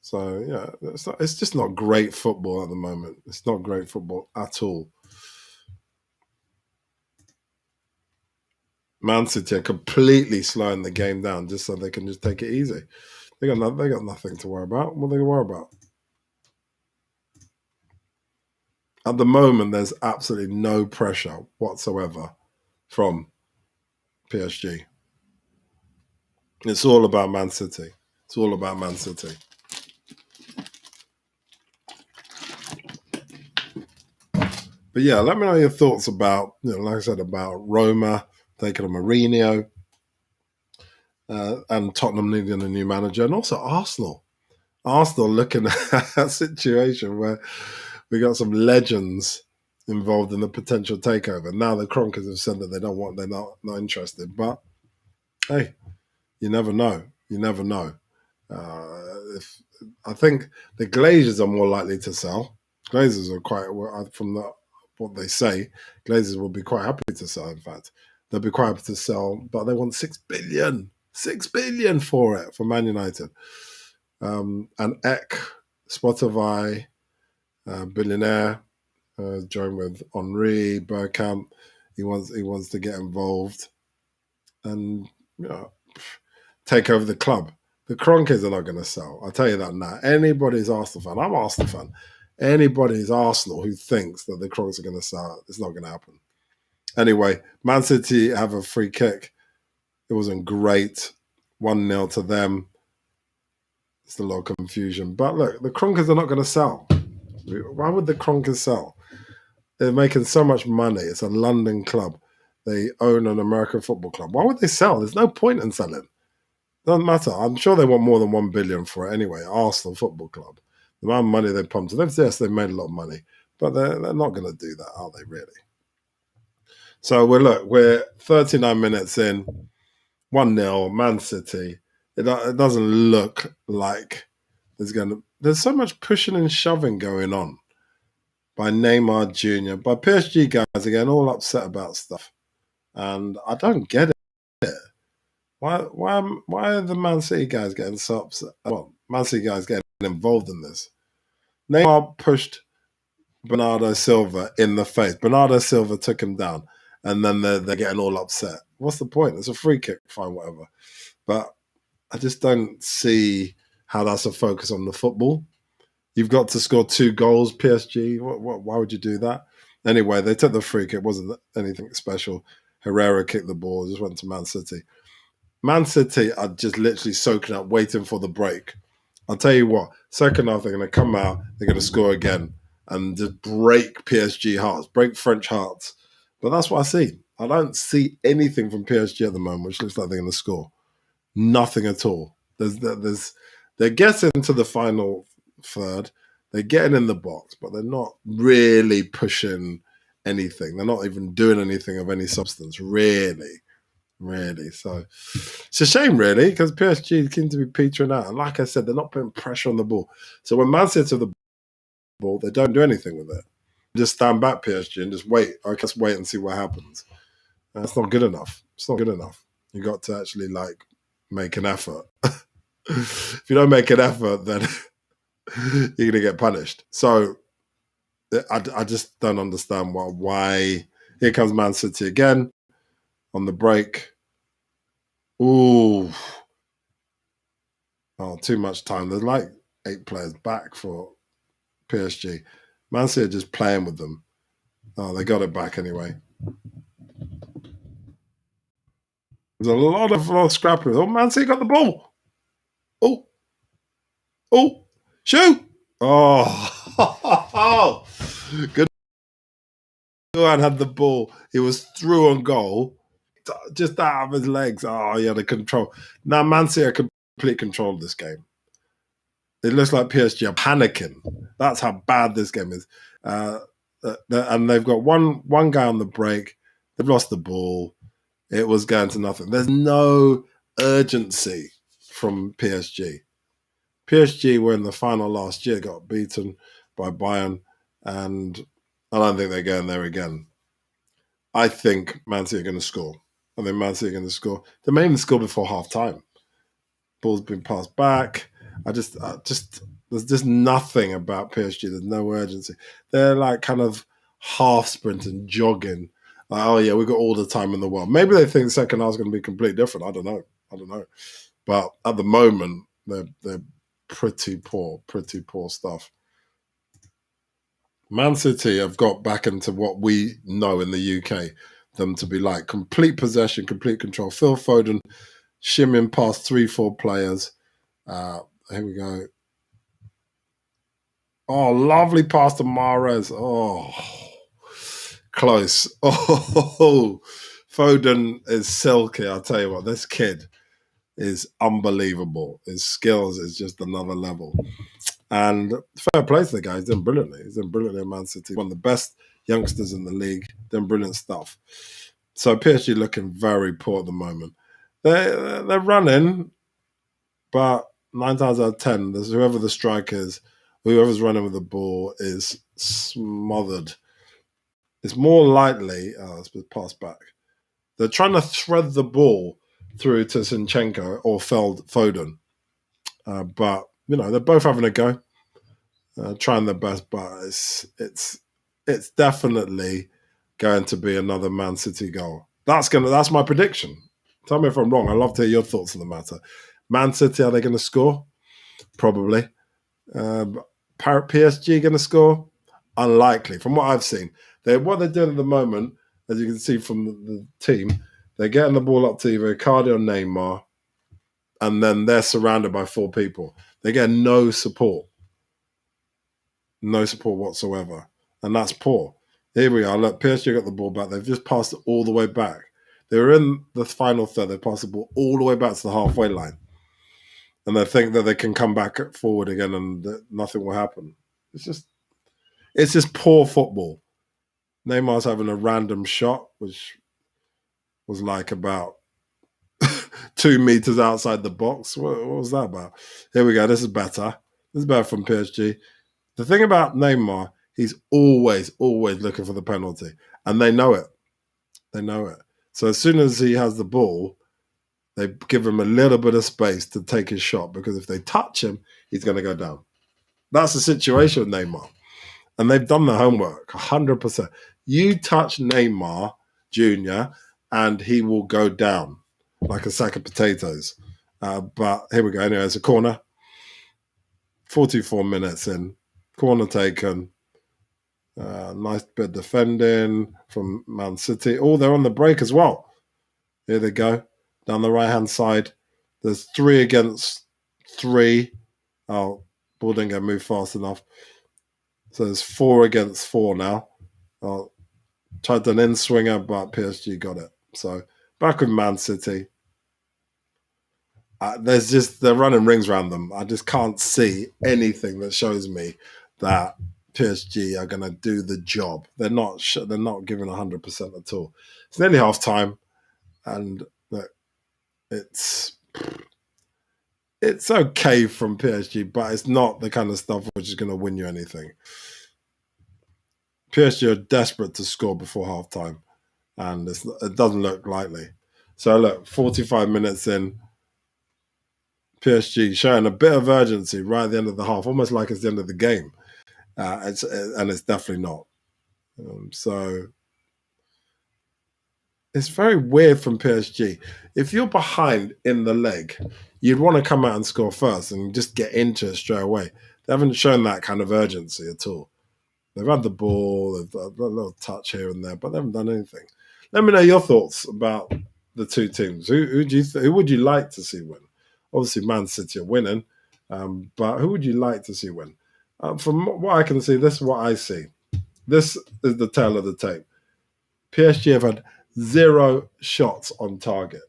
So yeah, it's just not great football at the moment. It's not great football at all. Man City are completely slowing the game down just so they can just take it easy. They got nothing to worry about. What are they going to worry about? At the moment, there's absolutely no pressure whatsoever from PSG. It's all about Man City. It's all about Man City. But yeah, let me know your thoughts about, like I said, about Roma taking a Mourinho and Tottenham needing a new manager, and also Arsenal. Arsenal looking at a situation where we got some legends involved in the potential takeover. Now the Kroenkes have said that they're not interested. But hey, you never know. You never know. If I think the Glazers are more likely to sell. Glazers are what they say. Glazers will be quite happy to sell. In fact, they'll be quite happy to sell, but they want 6 billion, 6 billion for it for Man United. And Eck, Spotify, billionaire, joined with Henri Bergkamp. He wants to get involved and take over the club. The Kroenkes are not going to sell. I'll tell you that now. Anybody's Arsenal fan. I'm an Arsenal fan. Anybody's Arsenal who thinks that the Kroenkes are going to sell, it's not going to happen. Anyway, Man City have a free kick. It wasn't great. 1-0 to them. It's a lot of confusion. But look, the Kroenkes are not going to sell. Why would the Kroenkes sell? They're making so much money. It's a London club. They own an American football club. Why would they sell? There's no point in selling. Doesn't matter. I'm sure they want more than 1 billion for it anyway. Arsenal Football Club. The amount of money they pumped. Yes, they made a lot of money, but they're not going to do that, are they? Really? So we're 39 minutes in, 1-0, Man City. It doesn't look like There's so much pushing and shoving going on by Neymar Jr. By PSG guys again, all upset about stuff, and I don't get it. Why are the Man City guys getting so upset? Well, Man City guys getting involved in this. Neymar pushed Bernardo Silva in the face. Bernardo Silva took him down, and then they're getting all upset. What's the point? It's a free kick, fine, whatever. But I just don't see how that's a focus on the football. You've got to score 2 goals, PSG. Why would you do that? Anyway, they took the free kick. It wasn't anything special. Herrera kicked the ball, just went to Man City. Man City are just literally soaking up, waiting for the break. I'll tell you what, second half, they're going to come out, they're going to score again and just break PSG hearts, break French hearts. But that's what I see. I don't see anything from PSG at the moment, which looks like they're going to score. Nothing at all. They're getting to the final third. They're getting in the box, but they're not really pushing anything. They're not even doing anything of any substance, really. So it's a shame, really, because PSG seem to be petering out. And like I said, they're not putting pressure on the ball. So when Man City have the ball, they don't do anything with it. Just stand back, PSG, and just wait. I guess wait and see what happens. That's not good enough. It's not good enough. You got to actually make an effort. If you don't make an effort, then you're gonna get punished. So I just don't understand why. Here comes Man City again on the break. Ooh. Oh, too much time. There's 8 players back for PSG. Man City are just playing with them. Oh, they got it back anyway. There's a lot of scrapping. Oh, Man City got the ball. Oh, shoot. Oh, good. Gundogan had the ball. He was through on goal, just out of his legs. Oh, he had a control. Now Man City are complete control of this game. It looks like PSG are panicking. That's how bad this game is. And they've got one guy on the break. They've lost the ball. It was going to nothing. There's no urgency from PSG. PSG were in the final last year, got beaten by Bayern, and I don't think they're going there again. I think Man City are going to score. I think Man City are going to score. They may even score before half time. Ball's been passed back. There's just nothing about PSG. There's no urgency. They're like kind of half sprinting, jogging. Like, oh yeah, we've got all the time in the world. Maybe they think the second half's going to be completely different. I don't know. But at the moment, they're pretty poor stuff. Man City have got back into what we know in the UK them to be like complete possession, complete control. Phil Foden shimming past 3-4 players. Here we go. Oh, lovely pass to Mahrez. Oh, close. Oh, Foden is silky. I'll tell you what, this kid is unbelievable. His skills is just another level. And fair play to the guy. He's done brilliantly. He's done brilliantly in Man City. One of the best youngsters in the league. Done brilliant stuff. So PSG looking very poor at the moment. They're running, but 9 times out of 10, there's whoever the striker is, whoever's running with the ball is smothered. It's more likely, let's pass back. They're trying to thread the ball through to Zinchenko or Foden. But, they're both having a go, trying their best, but it's definitely going to be another Man City goal. That's my prediction. Tell me if I'm wrong. I'd love to hear your thoughts on the matter. Man City, are they going to score? Probably. PSG going to score? Unlikely. From what I've seen, what they're doing at the moment, as you can see from the team, they're getting the ball up to either Icardi or Neymar, and then they're surrounded by 4 people. They get no support whatsoever, and that's poor. Here we are. Look, PSG got the ball back. They've just passed it all the way back. They were in the final third. They passed the ball all the way back to the halfway line. And they think that they can come back forward again and that nothing will happen. It's just poor football. Neymar's having a random shot, which was like about 2 meters outside the box. What was that about? Here we go. This is better. This is better from PSG. The thing about Neymar, he's always looking for the penalty. And they know it. So as soon as he has the ball, they give him a little bit of space to take his shot, because if they touch him, he's going to go down. That's the situation with Neymar. And they've done their homework, 100%. You touch Neymar Jr. and he will go down like a sack of potatoes. But here we go. Anyway, it's a corner. 44 minutes in. Corner taken. Nice bit of defending from Man City. Oh, they're on the break as well. Here they go. Down the right-hand side. There's 3 against 3. Oh, ball didn't get moved fast enough. So there's 4 against 4 now. Oh, tried an in-swinger, but PSG got it. So back with Man City. They're running rings around them. I just can't see anything that shows me that PSG are going to do the job. They're not giving 100% at all. It's nearly half time, and it's okay from PSG, but it's not the kind of stuff which is going to win you anything. PSG are desperate to score before half time, and it doesn't look likely. So look, 45 minutes in, PSG showing a bit of urgency right at the end of the half, almost like it's the end of the game. It's definitely not. So it's very weird from PSG. If you're behind in the leg, you'd want to come out and score first and just get into it straight away. They haven't shown that kind of urgency at all. They've had the ball, they've got a little touch here and there, but they haven't done anything. Let me know your thoughts about the 2 teams. Who would you like to see win? Obviously, Man City are winning, but who would you like to see win? From what I can see, this is what I see. This is the tail of the tape. PSG have had 0 shots on target.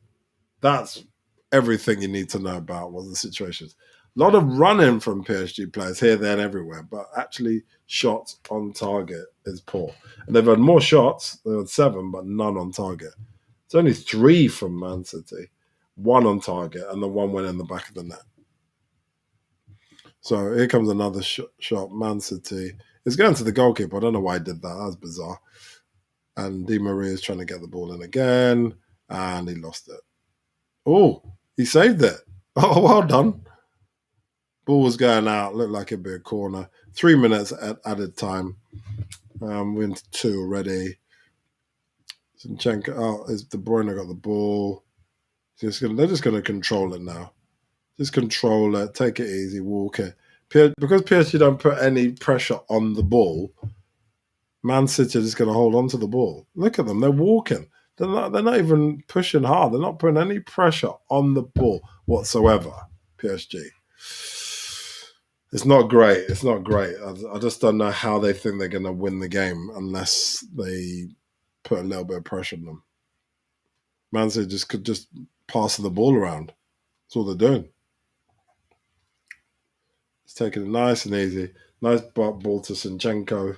That's everything you need to know about what the situation is. A lot of running from PSG players here, there, and everywhere, but actually shots on target is poor. And they've had more shots, they had 7, but none on target. It's only 3 from Man City, 1 on target, and the 1 went in the back of the net. So here comes another shot, Man City. It's going to the goalkeeper. I don't know why he did that. That's bizarre. And Di Maria is trying to get the ball in again, and he lost it. Oh, he saved it. Oh, well done. Ball was going out. Looked like it'd be a corner. 3 minutes at added time. We're into 2 already. Zinchenko. Oh, is De Bruyne got the ball? They're just going to control it now. Just control it. Take it easy. Walk it. Because PSG don't put any pressure on the ball, Man City are just going to hold on to the ball. Look at them. They're walking. They're not even pushing hard. They're not putting any pressure on the ball whatsoever, PSG. It's not great. It's not great. I just don't know how they think they're going to win the game unless they put a little bit of pressure on them. Man City could just pass the ball around. That's all they're doing. It's taking it nice and easy. Nice ball to Zinchenko.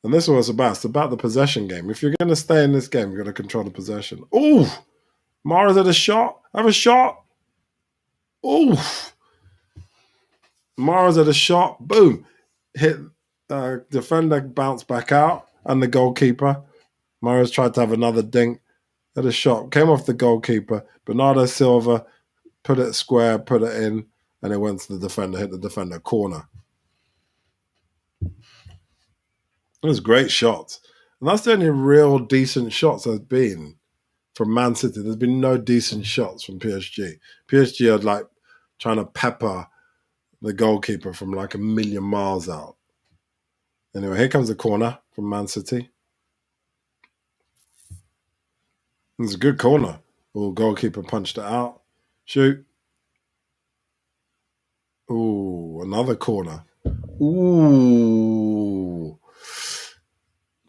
And this is what it's about. It's about the possession game. If you're going to stay in this game, you've got to control the possession. Oh, Mara's at a shot. Have a shot. Oh, Mara's at a shot. Boom. Hit defender, bounce back out, and the goalkeeper. Mara's tried to have another dink. Had a shot. Came off the goalkeeper. Bernardo Silva put it square, put it in, and it went to the defender, hit the defender. Corner. It was great shots. And that's the only real decent shots there's been from Man City. There's been no decent shots from PSG. PSG are like trying to pepper the goalkeeper from like a million miles out. Anyway, here comes the corner from Man City. It's a good corner. Oh, goalkeeper punched it out. Shoot. Ooh, another corner. Ooh.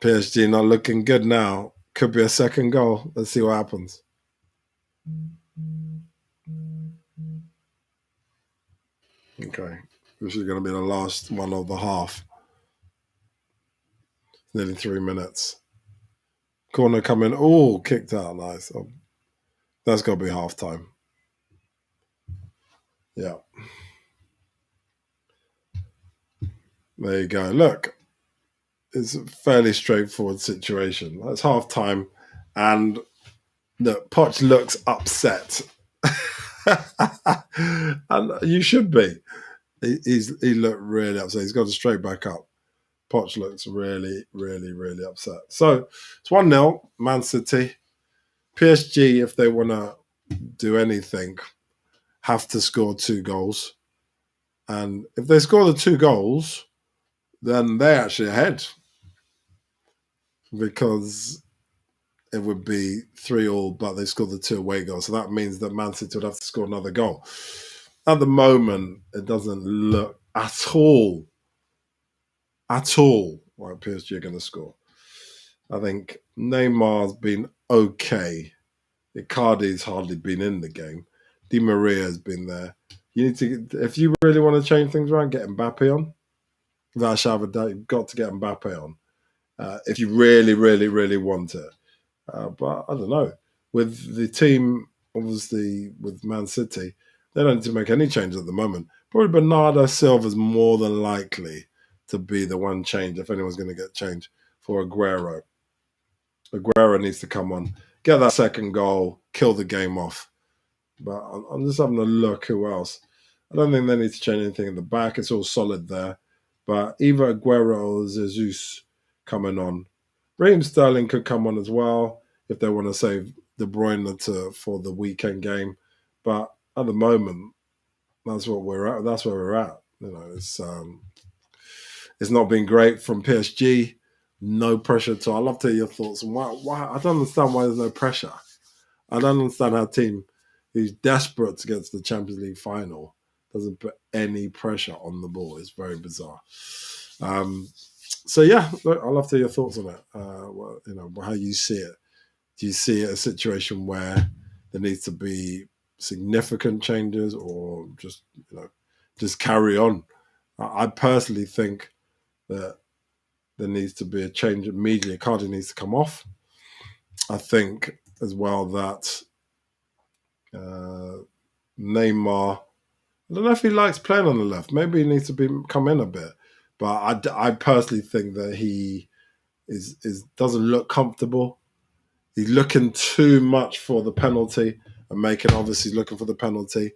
PSG not looking good now. Could be a second goal. Let's see what happens. Okay. This is going to be the last one of the half. Nearly 3 minutes. Corner coming. Oh, kicked out. Nice. Oh, that's got to be half time. Yeah. There you go. Look, it's a fairly straightforward situation. That's half time. And look, Poch looks upset. And you should be. He looked really upset. He's got to straight back up. Poch looks really, really, really upset. So it's 1-0, Man City. PSG, if they want to do anything, have to score 2 goals. And if they score the 2 goals, then they're actually ahead. Because it would be 3-3, but they scored the 2 away goals. So that means that Man City would have to score another goal. At the moment, it doesn't look at all like PSG are going to score. I think Neymar's been okay. Icardi's hardly been in the game. Di Maria has been there. You need to, if you really want to change things around, get Mbappe on. You've got to get Mbappe on. If you really, really, really want it. But I don't know. With the team, obviously, with Man City, they don't need to make any changes at the moment. Probably Bernardo Silva's more than likely to be the one change, if anyone's going to get changed, for Aguero. Aguero needs to come on, get that second goal, kill the game off. But I'm just having a look who else. I don't think they need to change anything in the back. It's all solid there. But either Aguero or Jesus coming on. Raheem Sterling could come on as well if they want to save De Bruyne for the weekend game. But at the moment, that's what we're at. That's where we're at. You know, it's not been great from PSG. No pressure at all. I'd love to hear your thoughts. And why I don't understand why there's no pressure. I don't understand how a team who's desperate to get to the Champions League final doesn't put any pressure on the ball. It's very bizarre. So yeah, look, I'd love to hear your thoughts on it. How you see it. Do you see it a situation where there needs to be significant changes, or just carry on? I personally think that there needs to be a change immediately. Icardi needs to come off. I think as well that Neymar I don't know if he likes playing on the left. Maybe he needs to come in a bit. But I personally think that he is doesn't look comfortable. He's looking too much for the penalty and making obviously looking for the penalty.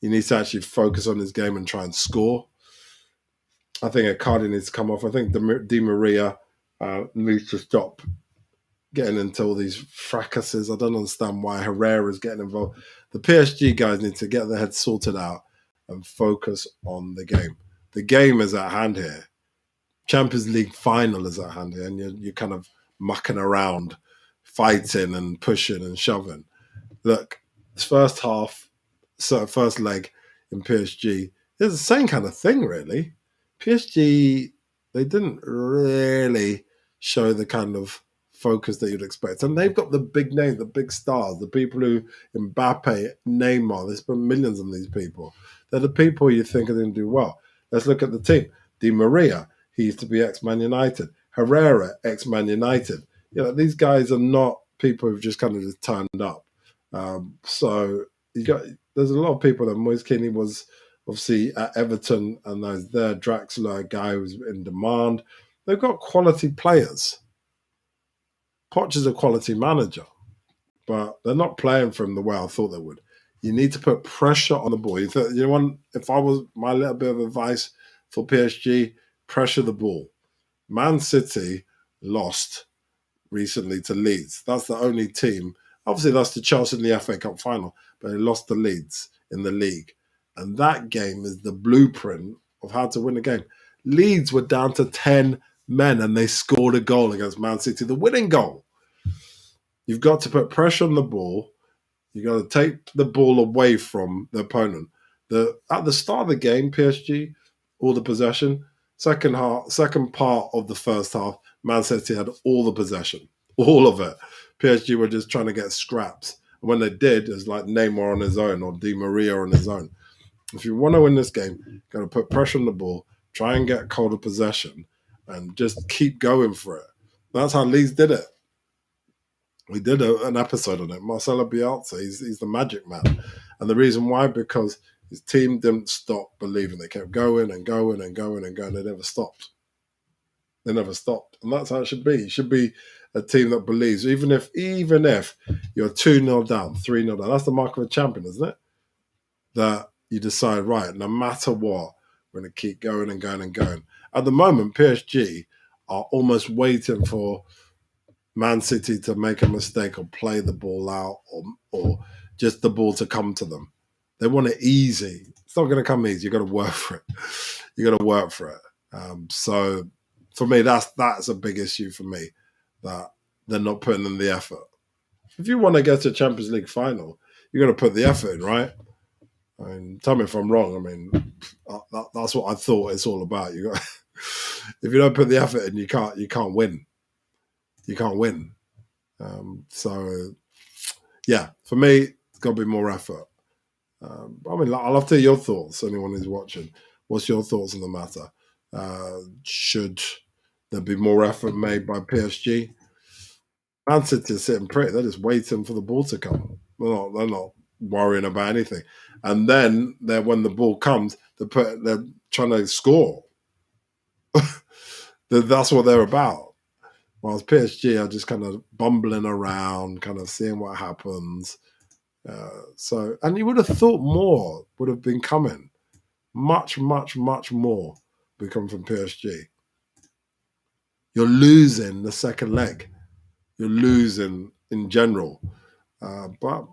He needs to actually focus on his game and try and score. I think Icardi needs to come off. I think Di Maria needs to stop getting into all these fracases. I don't understand why Herrera's getting involved. The PSG guys need to get their heads sorted out and focus on the game. The game is at hand here. Champions League final is at hand here, and you're kind of mucking around, fighting and pushing and shoving. Look, this first half, so first leg in PSG, it's the same kind of thing, really. PSG, they didn't really show the kind of focus that you'd expect. And they've got the big names, the big stars, the people who Mbappe, Neymar, they spent millions on these people. They're the people you think are going to do well. Let's look at the team. Di Maria, he used to be ex-Man United. Herrera, ex-Man United. These guys are not people who've just kind of just turned up. So there's a lot of people that Moise Keane was obviously at Everton, and there's there Draxler, a guy who's in demand. They've got quality players. Poch is a quality manager, but they're not playing for him the way I thought they would. You need to put pressure on the ball. If I was my little bit of advice for PSG, pressure the ball. Man City lost recently to Leeds. That's the only team. Obviously, that's the Chelsea in the FA Cup final, but they lost to Leeds in the league. And that game is the blueprint of how to win a game. Leeds were down to 10 men and they scored a goal against Man City, the winning goal. You've got to put pressure on the ball. You've got to take the ball away from the opponent. At the start of the game, PSG, all the possession. Second part of the first half, Man City had all the possession, all of it. PSG were just trying to get scraps. And when they did, it was like Neymar on his own or Di Maria on his own. If you want to win this game, you've got to put pressure on the ball, try and get hold of possession, and just keep going for it. That's how Leeds did it. We did an episode on it. Marcelo Bielsa, he's the magic man. And the reason why, because his team didn't stop believing. They kept going and going and going and going. They never stopped. And that's how it should be. It should be a team that believes, even if you're 2-0 down, 3-0 down. That's the mark of a champion, isn't it? That you decide, right, no matter what, we're going to keep going and going and going. At the moment, PSG are almost waiting for Man City to make a mistake or play the ball out or just the ball to come to them. They want it easy. It's not going to come easy. You've got to work for it. You've got to work for it. So for me, that's a big issue for me, that they're not putting in the effort. If you want to get to a Champions League final, you're going to put the effort in, right? I mean, tell me if I'm wrong. I mean, that's what I thought it's all about. If you don't put the effort in, you can't win. You can't win. So, yeah, for me, it's got to be more effort. I mean, I'll love to hear your thoughts, anyone who's watching. What's your thoughts on the matter? Should there be more effort made by PSG? Man City is sitting pretty. They're just waiting for the ball to come. They're not worrying about anything. And then when the ball comes, they're trying to score. That's what they're about. Whilst PSG are just kind of bumbling around, kind of seeing what happens. And you would have thought more would have been coming. Much, much, much more would come from PSG. You're losing the second leg. You're losing in general. But,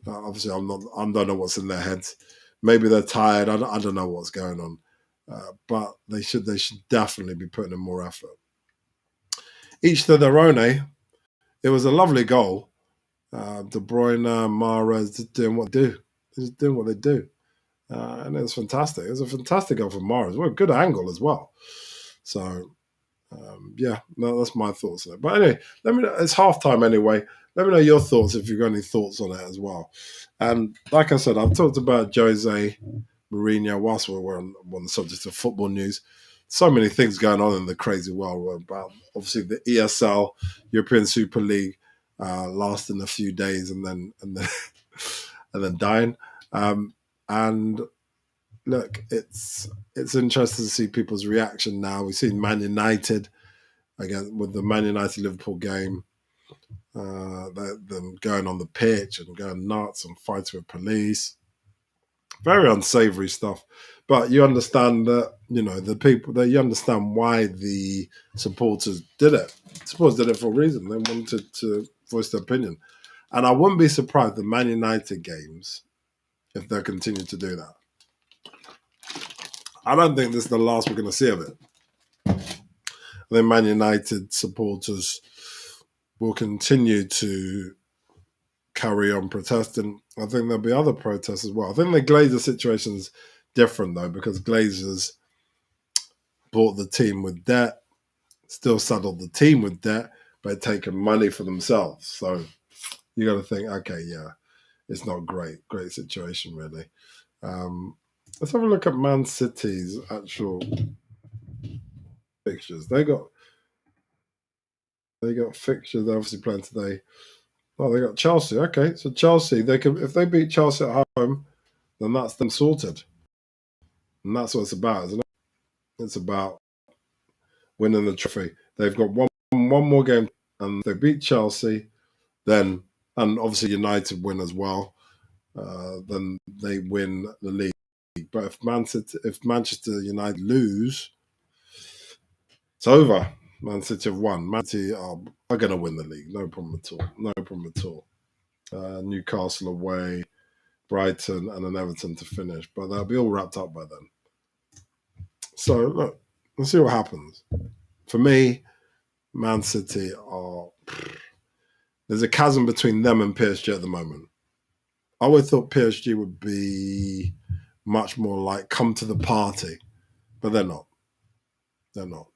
obviously I don't know what's in their heads. Maybe they're tired. I don't know what's going on. But they should definitely be putting in more effort. Each to their own, eh? It was a lovely goal. De Bruyne, Mahrez, just doing what they do. They're just doing what they do. And it was fantastic. It was a fantastic goal from Mahrez. What a good angle as well. So, that's my thoughts on it. But anyway, let me know. It's halftime anyway. Let me know your thoughts if you've got any thoughts on it as well. And like I said, I've talked about Jose Mourinho whilst we're on the subject of football news. So many things going on in the crazy world about, obviously, the ESL, European Super League, lasting a few days and then and then dying. And look, it's interesting to see people's reaction now. We've seen Man United again with the Man United Liverpool game, them going on the pitch and going nuts and fighting with police. Very unsavory stuff. But you understand that, the people that you understand why the supporters did it. Supporters did it for a reason. They wanted to voice their opinion. And I wouldn't be surprised the Man United games if they continue to do that. I don't think this is the last we're going to see of it. I think Man United supporters will continue to carry on protesting. I think there'll be other protests as well. I think the Glazer situation's different though, because Glazers bought the team with debt, still saddled the team with debt, but taken money for themselves. So you got to think, okay, yeah, it's not great situation really. Let's have a look at Man City's actual fixtures. They got fixtures. They're obviously playing today. Oh, they got Chelsea. Okay, so Chelsea, they can, if they beat Chelsea at home, then that's them sorted. And that's what it's about, isn't it? It's about winning the trophy. They've got one more game, and if they beat Chelsea, then, and obviously United win as well, then they win the league. But if Manchester United lose, it's over. Man City have won. Man City are going to win the league. No problem at all. No problem at all. Newcastle away, Brighton, and then Everton to finish. But they'll be all wrapped up by then. So, look, let's see what happens. For me, Man City are... There's a chasm between them and PSG at the moment. I always thought PSG would be much more like come to the party, but they're not. They're not.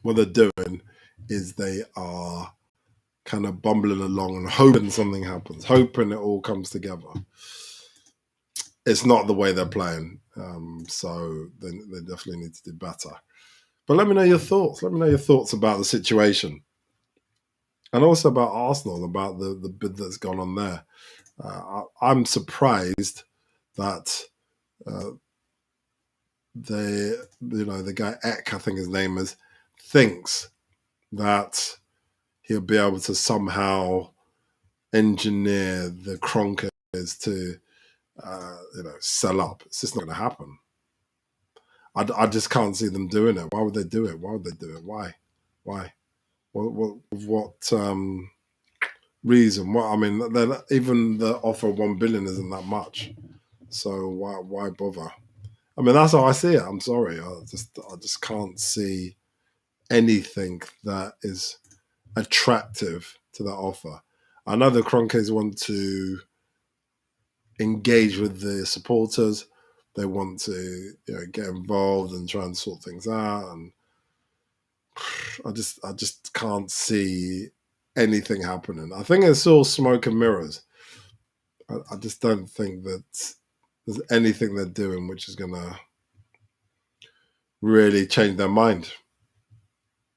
What they're doing is they are kind of bumbling along and hoping something happens, hoping it all comes together. It's not the way they're playing, so they definitely need to do better. But let me know your thoughts. Let me know your thoughts about the situation. And also about Arsenal, about the bid that's gone on there. I'm surprised that the guy Eck, I think his name is, thinks that he'll be able to somehow engineer the Kroenkes to, sell up. It's just not going to happen. I just can't see them doing it. Why would they do it? Why? What reason? What I mean, even the offer of $1 billion isn't that much. So why bother? I mean, that's how I see it. I'm sorry, I just can't see anything that is attractive to that offer. I know the Kroenkes want to engage with the supporters. They want to get involved and try and sort things out. And I just can't see anything happening. I think it's all smoke and mirrors. I just don't think that there's anything they're doing which is going to really change their mind.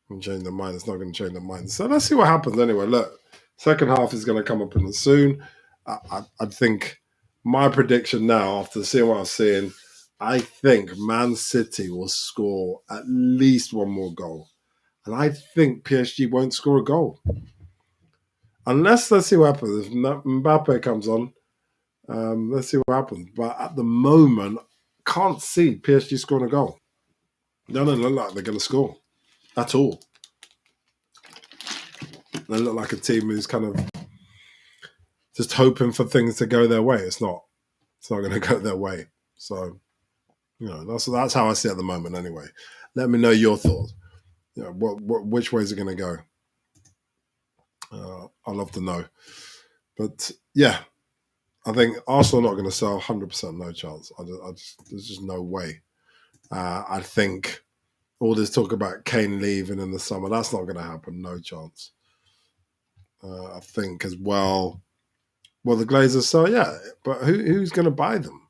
It's not going to change their mind. So let's see what happens anyway. Look, second half is going to come up in it soon. I think my prediction now, after seeing what I'm seeing, I think Man City will score at least one more goal. And I think PSG won't score a goal. Unless, let's see what happens. If Mbappe comes on, let's see what happens. But at the moment, can't see PSG scoring a goal. They don't look like they're going to score at all. They look like a team who's kind of just hoping for things to go their way. It's not going to go their way. So, that's how I see it at the moment anyway. Let me know your thoughts. Which way is it going to go? I'd love to know. But yeah, I think Arsenal are not going to sell. 100% no chance. There's just no way. I think all this talk about Kane leaving in the summer, that's not going to happen. No chance. I think as well. Well, the Glazers sell, yeah, but who's going to buy them?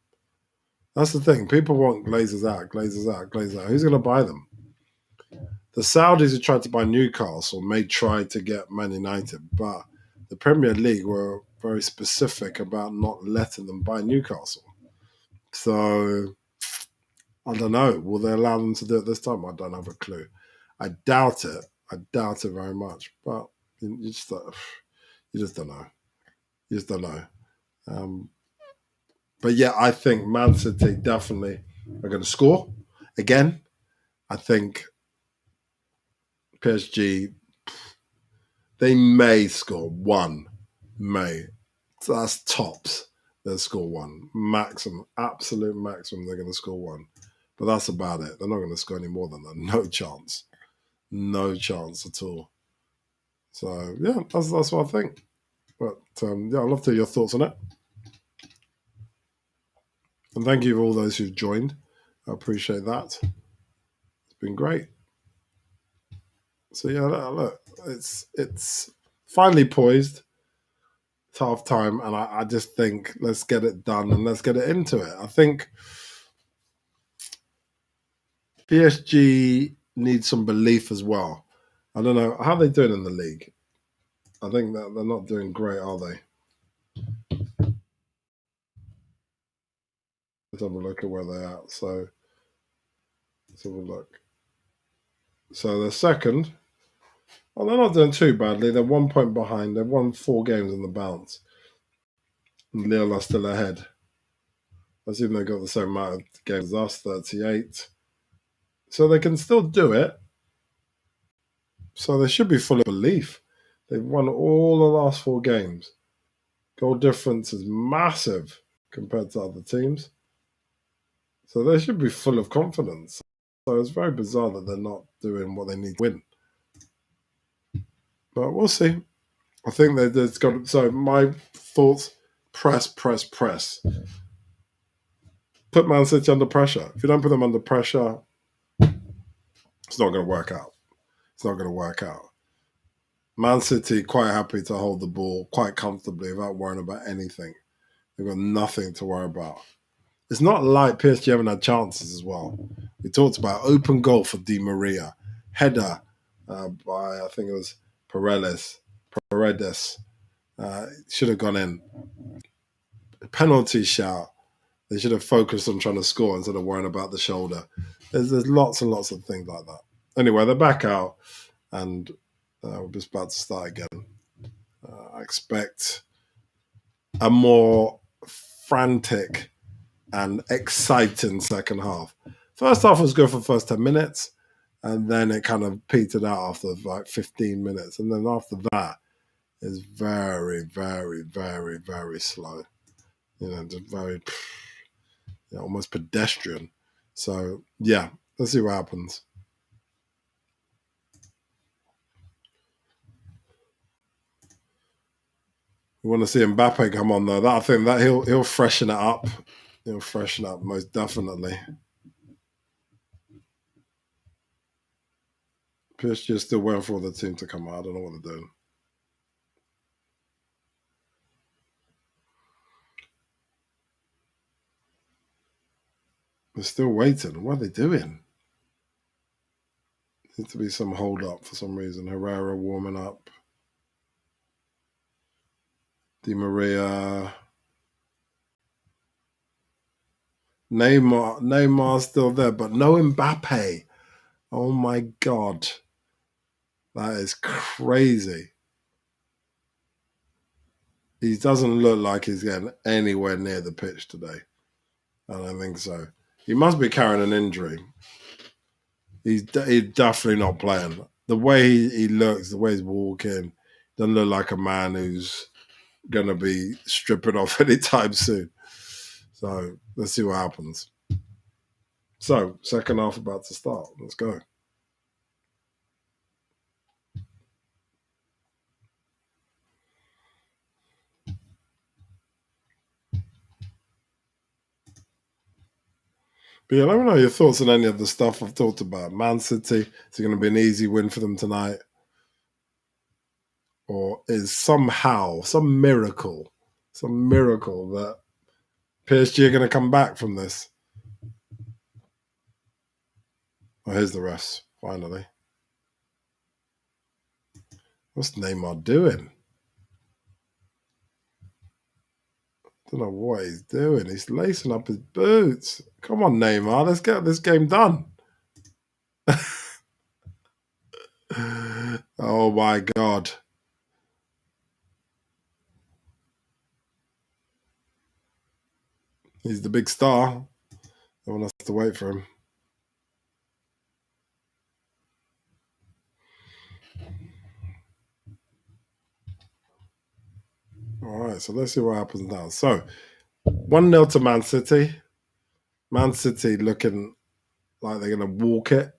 That's the thing. People want Glazers out. Who's going to buy them? The Saudis who tried to buy Newcastle may try to get Man United, but the Premier League were very specific about not letting them buy Newcastle. So I don't know. Will they allow them to do it this time? I don't have a clue. I doubt it. I doubt it very much. But you just don't know. You just don't know. But yeah, I think Man City definitely are going to score again. I think PSG, they may score one, may. So that's tops. They'll score one. Maximum, absolute maximum, they're going to score one. But that's about it. They're not going to score any more than that. No chance. No chance at all. So, yeah, that's what I think. But, yeah, I'd love to hear your thoughts on it. And thank you for all those who've joined. I appreciate that. It's been great. So, yeah, look, it's finally poised. It's half time, and I just think let's get it done and let's get it into it. I think PSG needs some belief as well. I don't know how they doing in the league. I think that they're not doing great, are they? Let's have a look at where they're at. So let's have a look. So they're second. Well, they're not doing too badly. They're 1 point behind. They've won 4 games on the bounce. And Lille are still ahead. I assume they've got the same amount of games as us, 38. So they can still do it. So they should be full of belief. They've won all the last 4 games. Goal difference is massive compared to other teams. So they should be full of confidence. So it's very bizarre that they're not doing what they need to win. But we'll see. I think there's got. So my thoughts: press. Put Man City under pressure. If you don't put them under pressure, it's not going to work out. It's not going to work out. Man City quite happy to hold the ball quite comfortably without worrying about anything. They've got nothing to worry about. It's not like PSG haven't had chances as well. We talked about open goal for Di Maria, header by I think it was Paredes. Should have gone in. Penalty shout. They should have focused on trying to score instead of worrying about the shoulder. There's lots and lots of things like that. Anyway, they're back out, and we're just about to start again. I expect a more frantic and exciting second half. First half was good for the first 10 minutes, and then it kind of petered out after like 15 minutes. And then after that, it's very, very, very, very slow. Just very, almost pedestrian. So, yeah, let's see what happens. We want to see Mbappe come on though. I think that he'll freshen it up. He'll freshen up most definitely. PSG is still waiting for the team to come out. I don't know what they're doing. They're still waiting. What are they doing? Needs to be some hold up for some reason. Herrera warming up. Di Maria. Neymar's still there, but no Mbappe. Oh my God. That is crazy. He doesn't look like he's getting anywhere near the pitch today. I don't think so. He must be carrying an injury. He's definitely not playing. The way he looks, the way he's walking, doesn't look like a man who's going to be stripping off anytime soon. So let's see what happens. So second half about to start. Let's go. But yeah, let me know your thoughts on any of the stuff I've talked about. Man City, is it going to be an easy win for them tonight? Or is somehow, some miracle that PSG are going to come back from this? Oh, here's the refs, finally. What's Neymar doing? Don't know what he's doing. He's lacing up his boots. Come on, Neymar. Let's get this game done. Oh my God. He's the big star. Everyone has to wait for him. All right, so let's see what happens now. So 1-0 to Man City. Man City looking like they're going to walk it.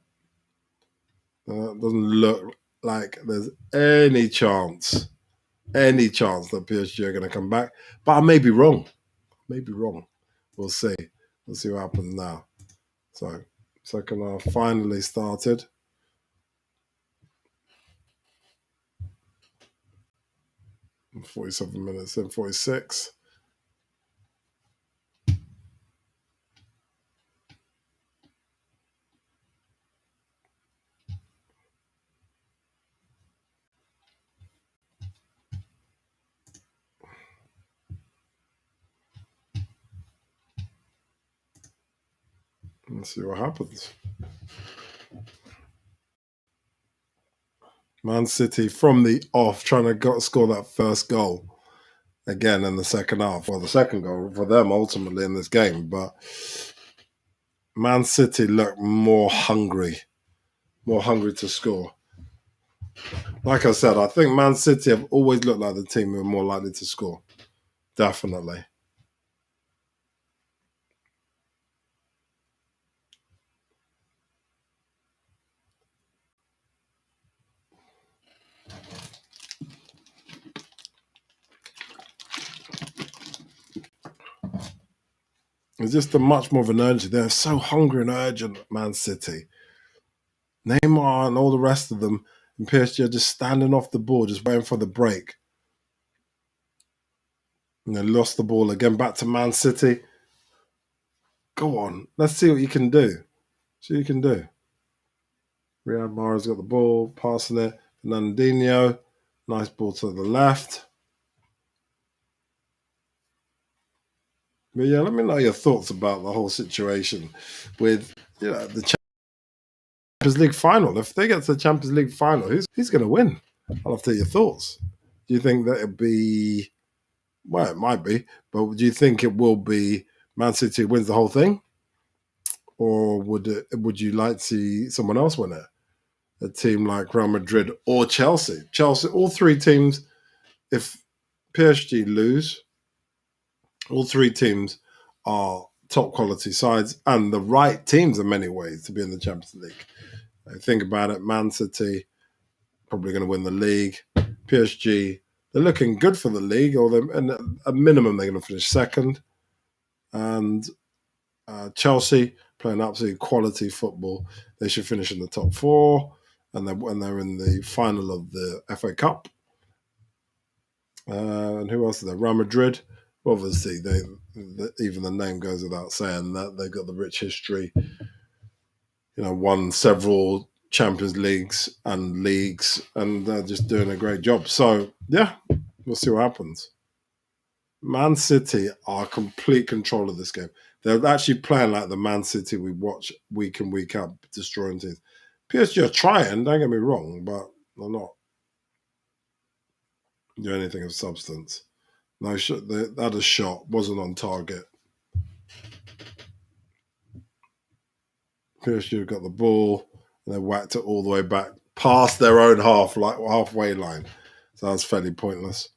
Doesn't look like there's any chance that PSG are going to come back. But I may be wrong. We'll see. We'll see what happens now. So, second half finally started. In 47 minutes in, 46. Let's see what happens. Man City from the off trying to score that first goal again in the second half. Well, the second goal for them ultimately in this game. But Man City look more hungry to score. Like I said, I think Man City have always looked like the team who are more likely to score. Definitely. It's just a much more of an urgency. They're so hungry and urgent, Man City. Neymar and all the rest of them and PSG are just standing off the ball, just waiting for the break. And they lost the ball again back to Man City. Go on. Let's see what you can do. See what you can do. Riyad Mahrez got the ball, passing it. Fernandinho. Nice ball to the left. But yeah, let me know your thoughts about the whole situation with the Champions League final. If they get to the Champions League final, who's going to win? I'll have to hear your thoughts. Do you think that it'd be, well, it might be, but do you think it will be Man City wins the whole thing? Or would you like to see someone else win it? A team like Real Madrid or Chelsea? Chelsea, all three teams, if PSG lose, all three teams are top quality sides and the right teams in many ways to be in the Champions League. I think about it, Man City probably going to win the league. PSG, they're looking good for the league, or at minimum they're going to finish second. And Chelsea playing absolutely quality football. They should finish in the top four, and when they're in the final of the FA Cup. And who else is there? Real Madrid. Obviously, even the name goes without saying that they've got the rich history. Won several Champions Leagues, and they're just doing a great job. So yeah, we'll see what happens. Man City are complete control of this game. They're actually playing like the Man City we watch week in, week out, destroying teams. PSG are trying, don't get me wrong, but they're not doing anything of substance. No, that other shot wasn't on target. PSG got the ball and they whacked it all the way back past their own halfway line. So that's fairly pointless.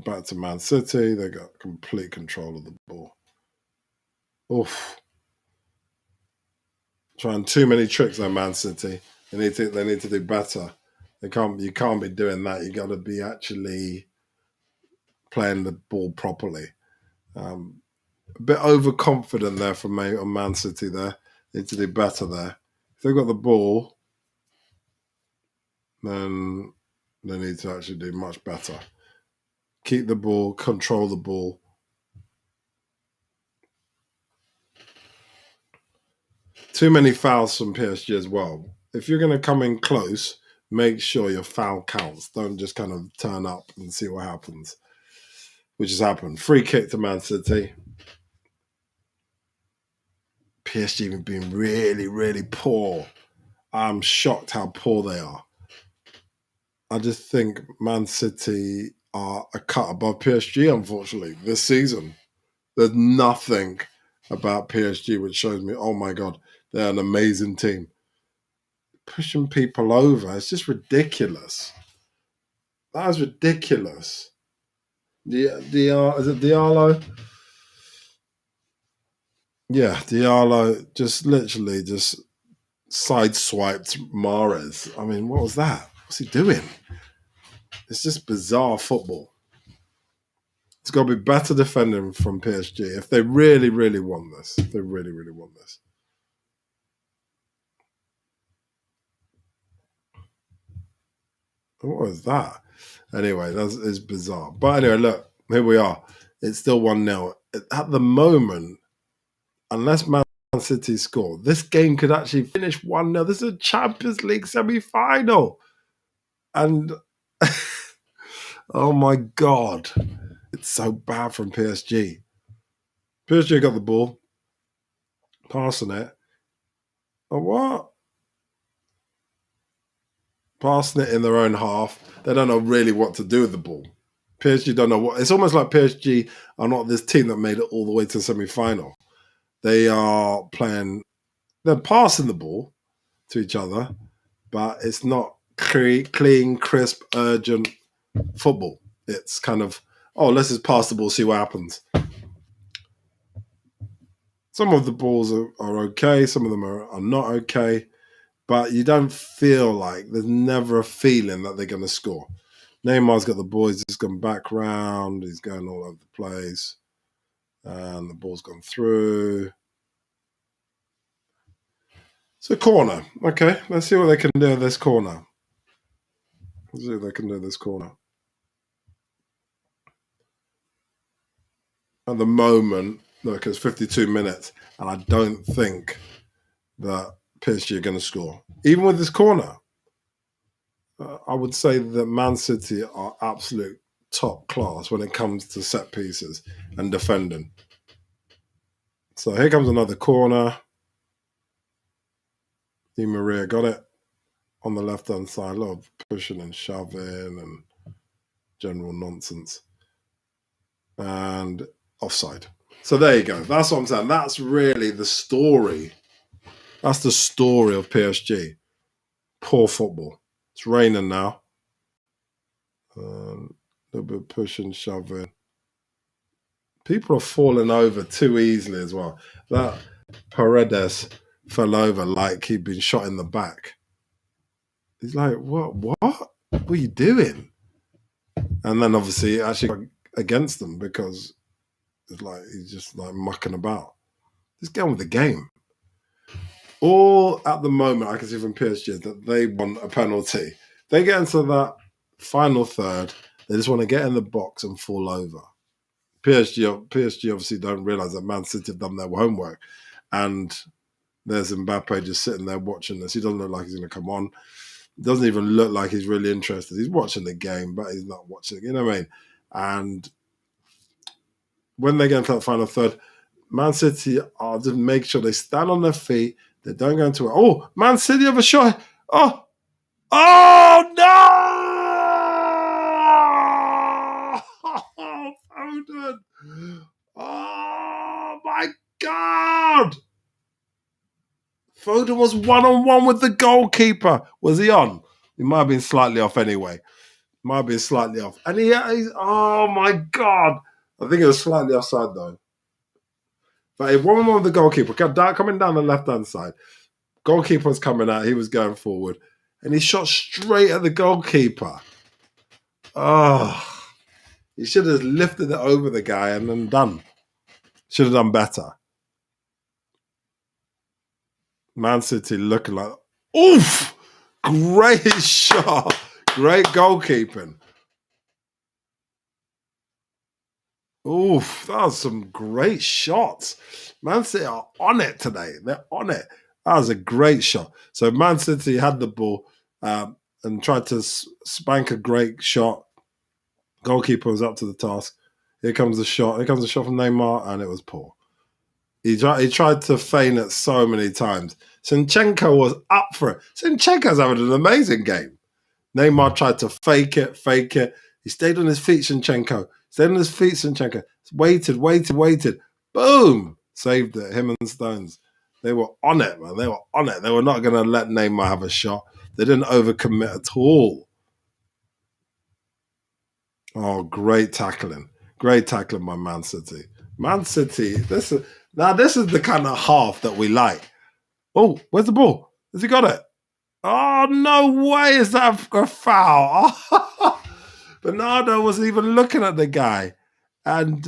Back to Man City, they got complete control of the ball. Oof. Trying too many tricks on Man City. They need to do better. You can't be doing that. You got to be actually playing the ball properly. A bit overconfident there from me on Man City there. Need to do better there. If they've got the ball, then they need to actually do much better. Keep the ball, control the ball. Too many fouls from PSG as well. If you're going to come in close, Make sure your foul counts. Don't just kind of turn up and see what happens, which has happened. Free kick to Man City. PSG have been really, really poor. I'm shocked how poor they are. I just think Man City are a cut above PSG, unfortunately, this season. There's nothing about PSG which shows me, oh my God, they're an amazing team. Pushing people over, it's just ridiculous. That is ridiculous. Is it Diallo? Yeah, Diallo just literally just sideswiped Mahrez. I mean, what was that? What's he doing? It's just bizarre football. It's got to be better defending from PSG if they really, really want this. If they really, really want this. What was that? Anyway, that's bizarre. But anyway, look, here we are. It's still 1-0. At the moment, unless Man City score, this game could actually finish 1-0. This is a Champions League semi-final. And oh my God, it's so bad from PSG. PSG got the ball, passing it. Oh, what? Passing it in their own half. They don't know really what to do with the ball. PSG don't know what. It's almost like PSG are not this team that made it all the way to the semi-final. They are playing. They're passing the ball to each other, but it's not clean, crisp, urgent football. It's kind of, oh, let's just pass the ball, see what happens. Some of the balls are okay. Some of them are not okay. But you don't feel like, there's never a feeling that they're going to score. Neymar's got the boys. He's gone back round. He's going all over the place. And the ball's gone through. It's a corner. Okay, let's see what they can do with this corner. Let's see what they can do with this corner. At the moment, look, it's 52 minutes, and I don't think that PSG are going to score. Even with this corner, I would say that Man City are absolute top class when it comes to set pieces and defending. So here comes another corner. Di Maria got it on the left-hand side. A lot of pushing and shoving and general nonsense. And offside. So there you go. That's what I'm saying. That's really the story. That's the story of PSG. Poor football. It's raining now. A little bit of pushing, shoving. People are falling over too easily as well. That Paredes fell over like he'd been shot in the back. He's like, what? What are you doing? And then obviously it actually got against them because it's like he's just like mucking about. Just get on with the game. All at the moment I can see from PSG is that they want a penalty. They get into that final third, they just want to get in the box and fall over. PSG obviously don't realise that Man City have done their homework. And there's Mbappe just sitting there watching this. He doesn't look like he's going to come on. Doesn't even look like he's really interested. He's watching the game, but he's not watching. You know what I mean? And when they get into that final third, Man City are just make sure they stand on their feet. They don't go into it. Oh, Man City have a shot. Oh no! Foden! Oh my God! Foden was 1-on-1 with the goalkeeper. Was he on? He might have been slightly off anyway. Might be slightly off. And he's oh my God. I think it was slightly offside though. But if 1-on-1 with the goalkeeper, coming down the left-hand side, goalkeeper was coming out, he was going forward, and he shot straight at the goalkeeper. Oh, he should have lifted it over the guy and then done. Should have done better. Man City looking like, oof, great shot, great goalkeeping. Oof, that was some great shots. Man City are on it today. They're on it. That was a great shot. So Man City had the ball. and tried to spank a great shot. Goalkeeper was up to the task. Here comes the shot. Here comes the shot from Neymar, and it was poor. He tried to feign it so many times. Zinchenko was up for it. Zinchenko's having an amazing game. Neymar tried to fake it. He stayed on his feet, Zinchenko. Waited. Boom! Saved it, him and Stones. They were on it, man. They were on it. They were not going to let Neymar have a shot. They didn't overcommit at all. Oh, great tackling. Great tackling by Man City. Man City, this is the kind of half that we like. Oh, where's the ball? Has he got it? Oh, no way is that a foul. Bernardo wasn't even looking at the guy. And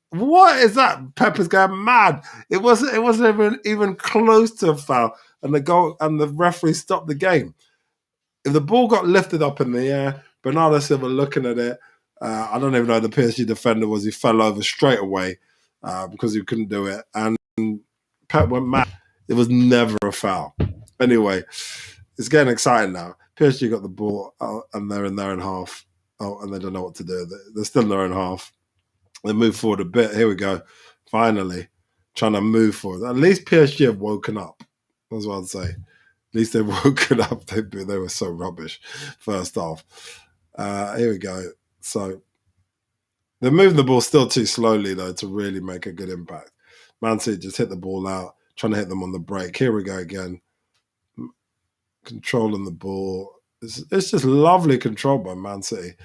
what is that? Pepper's going mad. It wasn't even close to a foul. And the referee stopped the game. If the ball got lifted up in the air, Bernardo Silva looking at it, I don't even know who the PSG defender was. He fell over straight away because he couldn't do it. And Pep went mad. It was never a foul. Anyway, it's getting exciting now. PSG got the ball and they're in their own half. Oh, and they don't know what to do. They're still in their own half. They move forward a bit. Here we go. Finally, trying to move forward. At least PSG have woken up. That's what I'd say. At least they've woken up. They were so rubbish first half. Here we go. So they're moving the ball still too slowly, though, to really make a good impact. Man City just hit the ball out, trying to hit them on the break. Here we go again. Controlling the ball. It's just lovely control by Man City.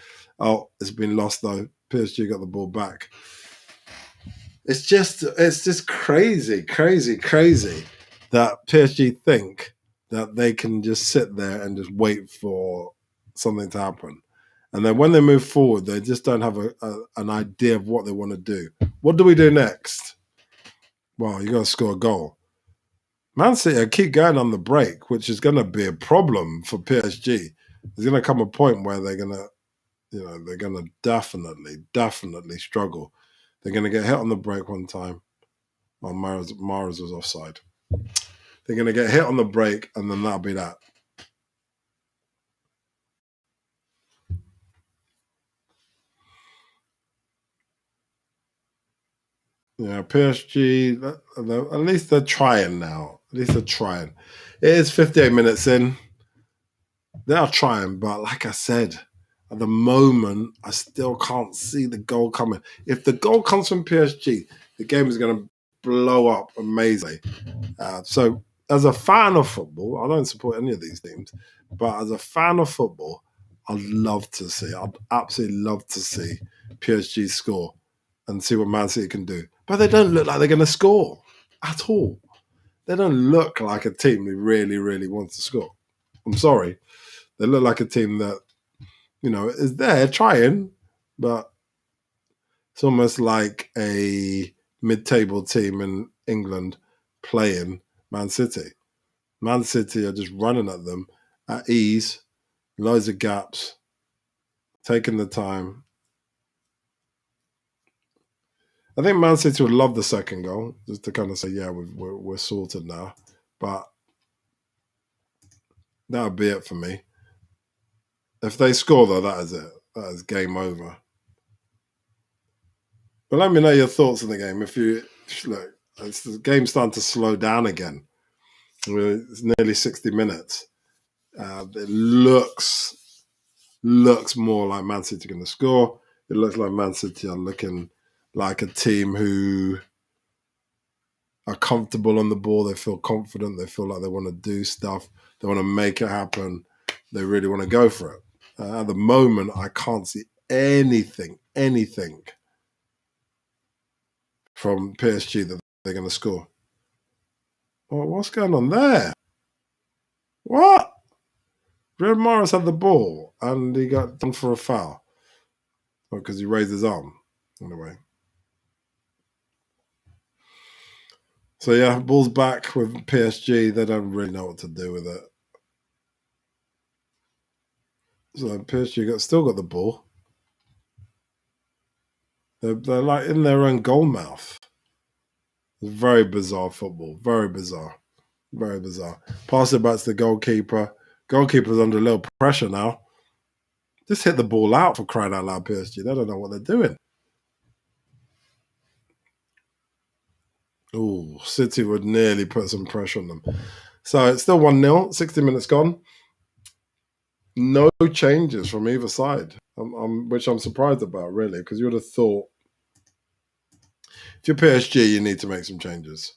Oh, it's been lost, though. PSG got the ball back. It's just crazy that PSG think that they can just sit there and just wait for something to happen. And then when they move forward, they just don't have an idea of what they want to do. What do we do next? Well, you got to score a goal. Man City keep going on the break, which is going to be a problem for PSG. There's going to come a point where they're going to definitely struggle. They're going to get hit on the break one time. Oh, Mahrez was offside. They're going to get hit on the break, and then that'll be that. Yeah, PSG, at least they're trying now. At least they're trying. It is 58 minutes in. They are trying, but like I said, at the moment, I still can't see the goal coming. If the goal comes from PSG, the game is going to blow up amazingly. So, as a fan of football, I don't support any of these teams, but as a fan of football, I'd absolutely love to see PSG score and see what Man City can do. But they don't look like they're going to score at all. They don't look like a team who really, really wants to score. I'm sorry. They look like a team that, is there trying, but it's almost like a mid-table team in England playing Man City. Man City are just running at them at ease, loads of gaps, taking the time. I think Man City would love the second goal, just to kind of say, yeah, we're sorted now. But that would be it for me. If they score, though, that is it. That is game over. But let me know your thoughts on the game. If you look, the game's starting to slow down again. It's nearly 60 minutes. It looks more like Man City going to score. It looks like Man City are looking like a team who are comfortable on the ball. They feel confident. They feel like they want to do stuff. They want to make it happen. They really want to go for it. At the moment, I can't see anything from PSG that they're going to score. Well, what's going on there? What? Riyad Mahrez had the ball and he got done for a foul because he raised his arm. Anyway. So yeah, ball's back with PSG. They don't really know what to do with it. So PSG still got the ball. They're like in their own goal mouth. It's very bizarre football. Very bizarre. Pass it back to the goalkeeper. Goalkeeper's under a little pressure now. Just hit the ball out, for crying out loud, PSG. They don't know what they're doing. Oh, City would nearly put some pressure on them. So it's still 1-0, 60 minutes gone. No changes from either side, which I'm surprised about, really, because you would have thought if you're PSG, you need to make some changes.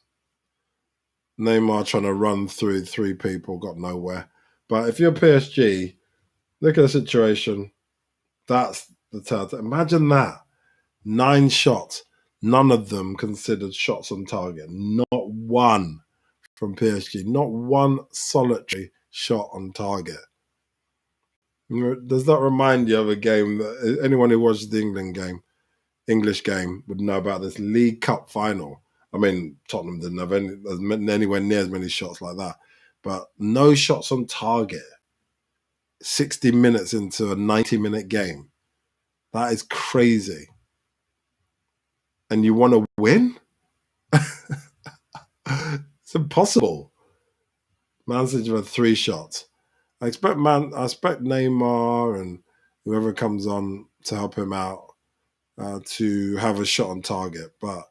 Neymar trying to run through three people, got nowhere. But if you're PSG, look at the situation. That's the telltale. Imagine that. 9 shots, none of them considered shots on target. Not one from PSG. Not one solitary shot on target. Does that remind you of a game that anyone who watches the English game would know about this League Cup final? I mean, Tottenham didn't have anywhere near as many shots like that. But no shots on target 60 minutes into a 90-minute game. That is crazy. And you want to win? It's impossible. Man City have 3 shots. I expect Neymar and whoever comes on to help him out to have a shot on target, but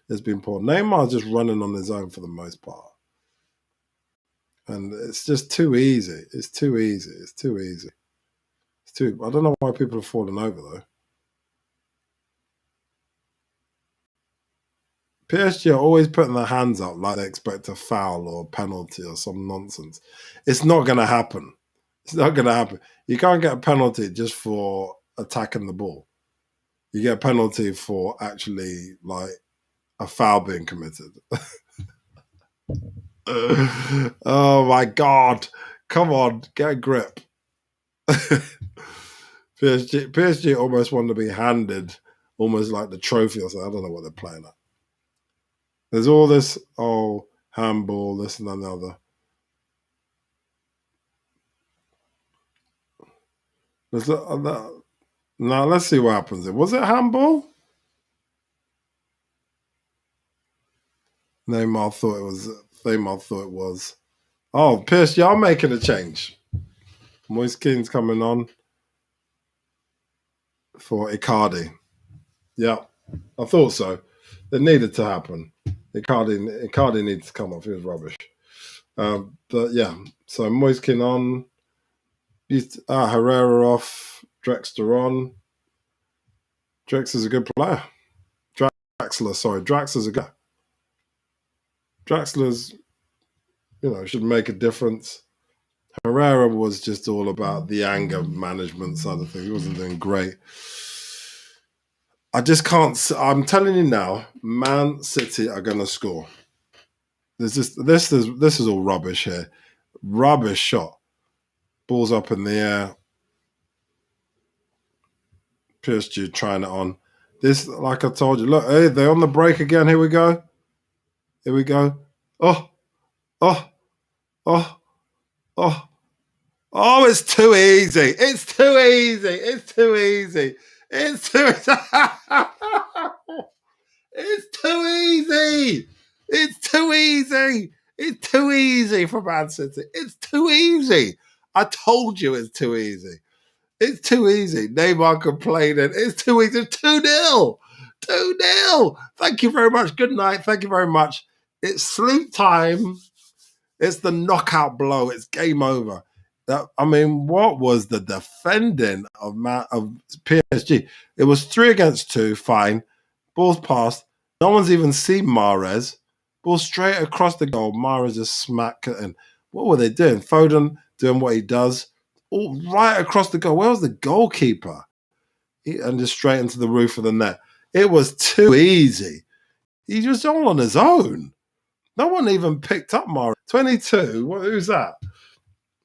it's been poor. Neymar's just running on his own for the most part. And it's just too easy. It's too easy. I don't know why people have fallen over, though. PSG are always putting their hands up like they expect a foul or a penalty or some nonsense. It's not going to happen. It's not going to happen. You can't get a penalty just for attacking the ball. You get a penalty for actually, like, a foul being committed. Oh, my God. Come on, get a grip. PSG almost want to be handed almost like the trophy or something. I don't know what they're playing at. There's all this, handball, this and another. Now let's see what happens. Was it handball? Neymar thought it was. Oh, PSG are making a change. Moise Kean's coming on for Icardi. Yeah, I thought so. It needed to happen. Icardi needs to come off. He was rubbish. But yeah, so Moise Kean on. Herrera off. Drexler on. Drexler's a good player. Draxler's a good. Draxler's, should make a difference. Herrera was just all about the anger management side of things. He wasn't doing great. I just can't. I'm telling you now, Man City are going to score. This is all rubbish here. Rubbish shot. Ball's up in the air. PSG trying it on. This, like I told you, look, hey, they're on the break again. Here we go. Oh, oh, oh, oh. Oh, it's too easy. It's too easy. It's too easy. It's too It's too easy. It's too easy. It's too easy for Man City. It's too easy. I told you it's too easy. It's too easy. Neymar complaining. It's too easy. 2-0. 2-0. Thank you very much. Good night. Thank you very much. It's sleep time. It's the knockout blow. It's game over. What was the defending of PSG? It was 3 against 2. Fine. Ball's passed. No one's even seen Mahrez. Ball straight across the goal. Mahrez just smacked it in. What were they doing? Foden doing what he does. All right across the goal. Where was the goalkeeper? And just straight into the roof of the net. It was too easy. He was all on his own. No one even picked up Mahrez. 22. Who's that?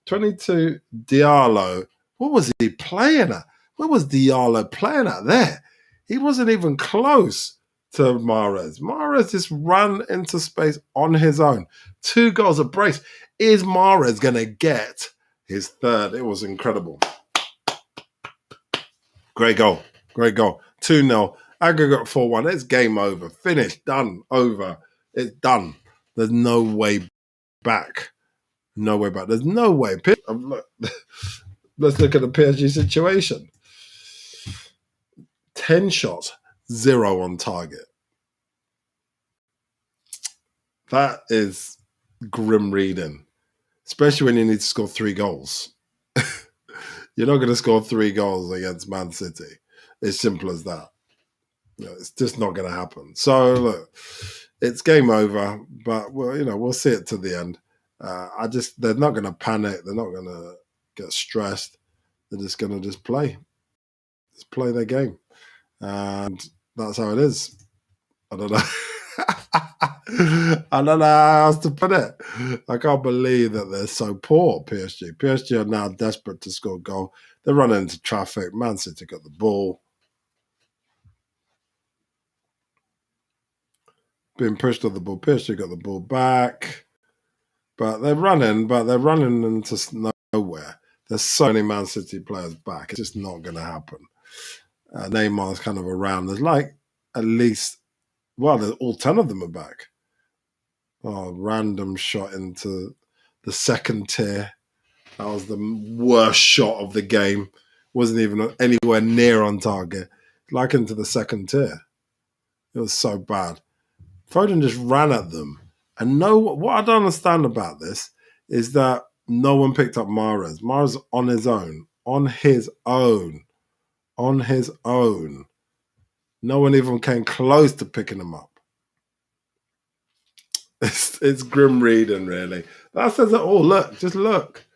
22, Diallo. What was he playing at? What was Diallo playing at there? He wasn't even close to Mahrez. Mahrez just ran into space on his own. 2 goals a brace. Is Mahrez going to get his 3rd? It was incredible. Great goal. 2-0. Aggregate 4-1. It's game over. Finished. Done. Over. It's done. There's no way back. No way back. There's no way. Let's look at the PSG situation. 10 shots, 0 on target. That is grim reading, especially when you need to score 3 goals. You're not going to score 3 goals against Man City. It's simple as that. It's just not going to happen. So look, it's game over, but we'll see it to the end. They're not going to panic. They're not going to get stressed. They're just going to play their game, and that's how it is. I don't know. I don't know how else to put it. I can't believe that they're so poor, PSG. PSG are now desperate to score a goal. They're running into traffic. Man City got the ball. Being pushed on the ball. PSG got the ball back. But they're running into nowhere. There's so many Man City players back. It's just not going to happen. Neymar's kind of around. There's at least, there's all 10 of them are back. Oh, random shot into the second tier. That was the worst shot of the game. Wasn't even anywhere near on target. Into the second tier. It was so bad. Foden just ran at them. And what I don't understand about this is that no one picked up Mahrez. Mahrez on his own. On his own. On his own. No one even came close to picking him up. It's grim reading, really. That says it all. Look, just look.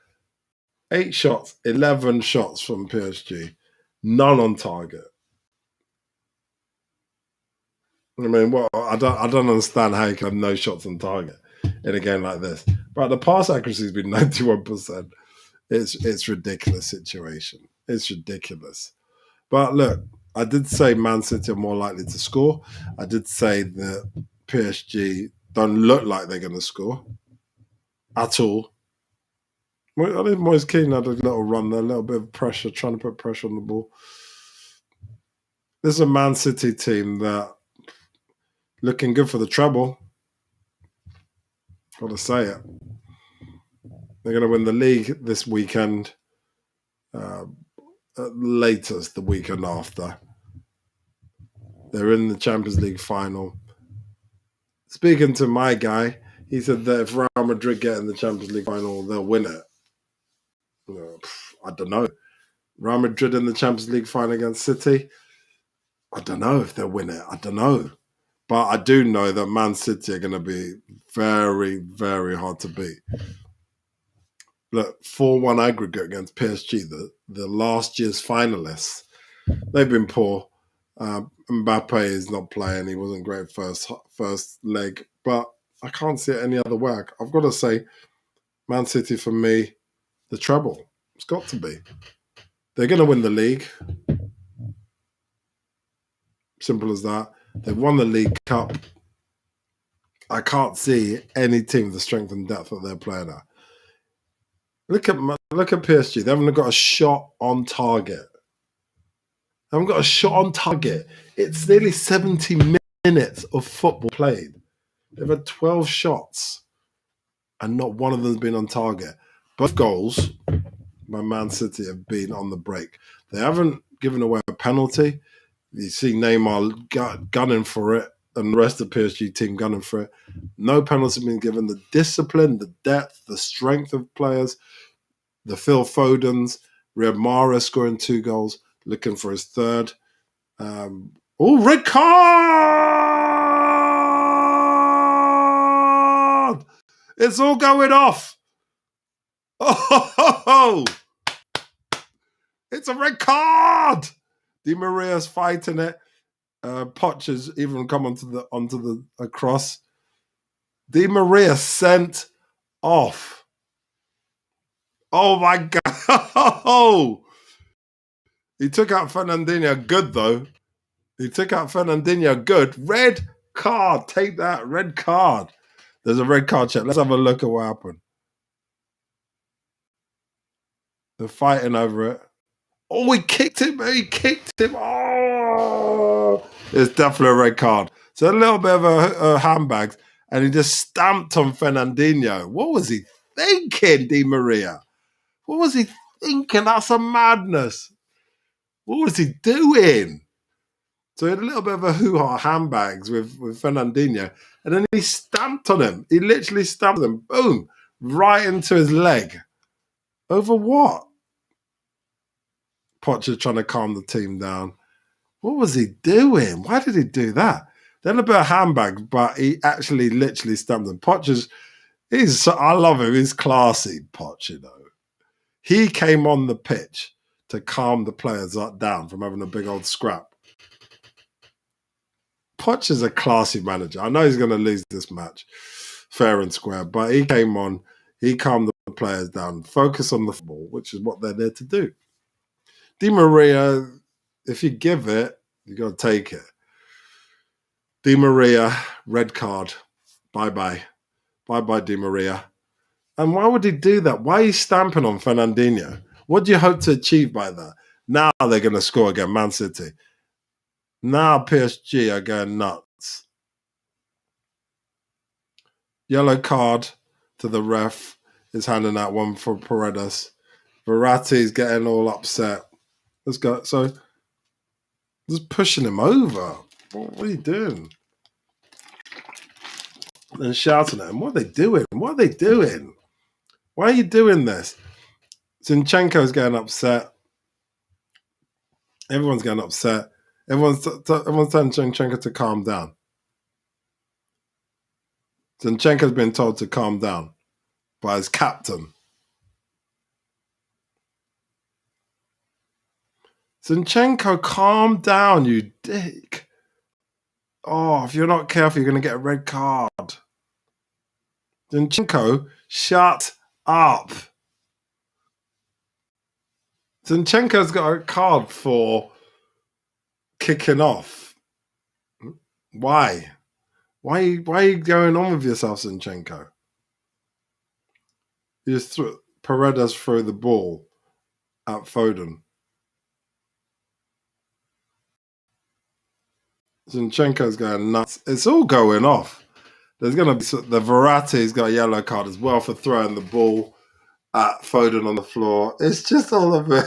8 shots, 11 shots from PSG. None on target. I mean, I don't understand how you can have no shots on target in a game like this. But the pass accuracy has been 91%. It's ridiculous situation. It's ridiculous. But look, I did say Man City are more likely to score. I did say that PSG don't look like they're going to score at all. I think Moise Kean had a little run there, a little bit of pressure, trying to put pressure on the ball. This is a Man City team that looking good for the treble. Got to say it. They're going to win the league this weekend. At latest, the weekend after. They're in the Champions League final. Speaking to my guy, he said that if Real Madrid get in the Champions League final, they'll win it. I don't know. Real Madrid in the Champions League final against City, I don't know if they'll win it. I don't know. But I do know that Man City are going to be very, very hard to beat. Look, 4-1 aggregate against PSG, the last year's finalists. They've been poor. Mbappe is not playing. He wasn't great first leg. But I can't see it any other way. I've got to say, Man City, for me, the treble. It's got to be. They're going to win the league. Simple as that. They've won the League Cup. I can't see any team with the strength and depth that they're playing at. Look at PSG. They haven't got a shot on target. They haven't got a shot on target. It's nearly 70 minutes of football played. They've had 12 shots, and not one of them's been on target. Both goals by Man City have been on the break. They haven't given away a penalty. You see Neymar gunning for it, and the rest of the PSG team gunning for it. No penalties have been given. The discipline, the depth, the strength of players, the Phil Fodens, Riyad Mahrez scoring 2 goals, looking for his third. Red card! It's all going off. Oh, it's a red card. Di Maria's fighting it. Poch has even come onto the cross. Di Maria sent off. Oh my God! He took out Fernandinho good though. He took out Fernandinho good. Red card. Take that. Red card. There's a red card check. Let's have a look at what happened. They're fighting over it. Oh, he kicked him. Oh, it's definitely a red card. So a little bit of a handbag, and he just stamped on Fernandinho. What was he thinking, Di Maria? What was he thinking? That's a madness. What was he doing? So he had a little bit of a hoo-ha handbags with Fernandinho, and then he stamped on him. He literally stamped him, boom, right into his leg. Over what? Poch trying to calm the team down. What was he doing? Why did he do that? Then a bit of handbag, but he actually literally stamped him. I love him. He's classy, Poch, you know. He came on the pitch to calm the players down from having a big old scrap. Poch is a classy manager. I know he's going to lose this match, fair and square, but he came on, he calmed the players down, focus on the football, which is what they're there to do. Di Maria, if you give it, you got to take it. Di Maria, red card. Bye-bye. Bye-bye, Di Maria. And why would he do that? Why are you stamping on Fernandinho? What do you hope to achieve by that? Now they're going to score against Man City. Now PSG are going nuts. Yellow card to the ref is handing out one for Paredes. Verratti's getting all upset. Let's go. So, just pushing him over. What are you doing? And shouting at him. What are they doing? What are they doing? Why are you doing this? Zinchenko's getting upset. Everyone's getting upset. Everyone's telling Zinchenko to calm down. Zinchenko's been told to calm down by his captain. Zinchenko, calm down, you dick. Oh, if you're not careful, you're going to get a red card. Zinchenko, shut up. Zinchenko's got a card for kicking off. Why? Why are you going on with yourself, Zinchenko? You just threw Paredes threw the ball at Foden. Zinchenko's going nuts. It's all going off. There's going to be the Verratti's got a yellow card as well for throwing the ball at Foden on the floor. It's just all of it.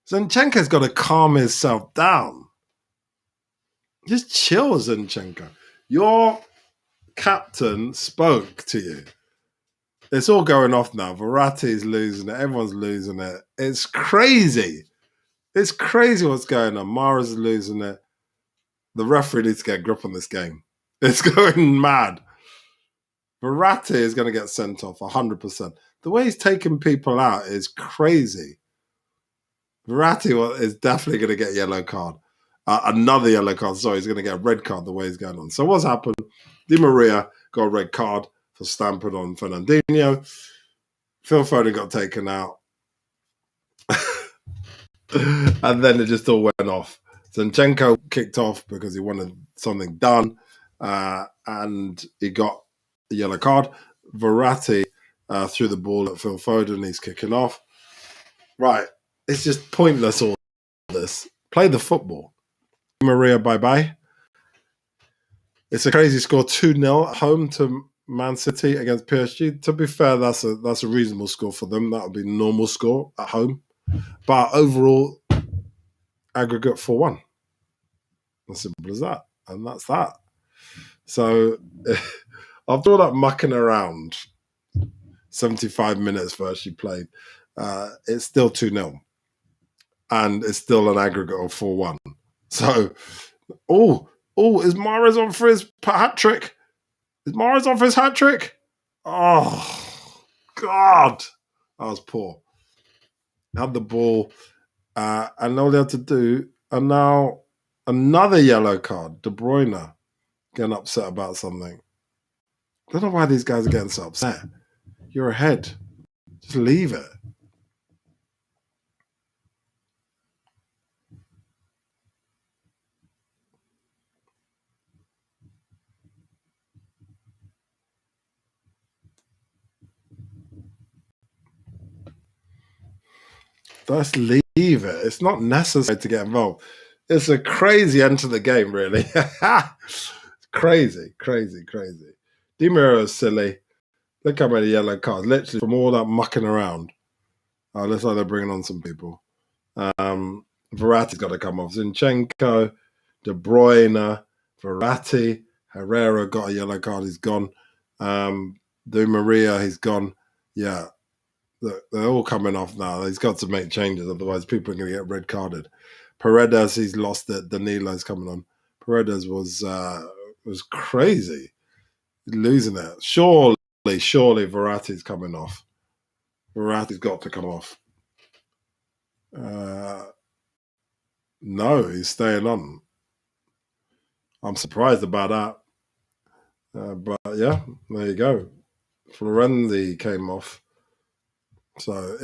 Zinchenko's got to calm himself down. Just chill, Zinchenko. Your captain spoke to you. It's all going off now. Verratti's losing it. Everyone's losing it. It's crazy. It's crazy what's going on. Mara's losing it. The referee needs to get a grip on this game. It's going mad. Verratti is going to get sent off 100%. The way he's taking people out is crazy. Verratti is definitely going to get a yellow card. Another yellow card. Sorry, he's going to get a red card the way he's going on. So what's happened? Di Maria got a red card for stamping on Fernandinho. Phil Foden got taken out. And then it just all went off. Zinchenko kicked off because he wanted something done. And he got a yellow card. Verratti threw the ball at Phil Foden. He's kicking off. Right. It's just pointless, all this. Play the football. Maria, bye-bye. It's a crazy score, 2-0 at home to Man City against PSG. To be fair, that's a reasonable score for them. That would be a normal score at home. But overall, aggregate 4-1. As simple as that. And that's that. So after all that mucking around, 75 minutes first she played, it's still 2-0. And it's still an aggregate of 4-1. So, is Mahrez on for his hat-trick? Is Mahrez on for his hat-trick? Oh, God. That was poor. Had the ball, and all they had to do, and now another yellow card. De Bruyne getting upset about something. I don't know why these guys are getting so upset. You're ahead. Just leave it. Just leave it. It's not necessary to get involved. It's a crazy end to the game, really. Crazy. Di Maria is silly. Look how many yellow cards. Literally from all that mucking around. Looks like they're bringing on some people. Verratti's got to come off. Zinchenko, De Bruyne, Verratti, Herrera got a yellow card. He's gone. Di Maria, he's gone. Yeah, they're all coming off now. He's got to make changes, otherwise people are going to get red carded. Paredes, he's lost it. Danilo's coming on. Paredes was crazy, losing it. Surely Verratti's coming off. Verratti's got to come off. No, he's staying on. I'm surprised about that. But yeah, there you go. Florenzi came off. So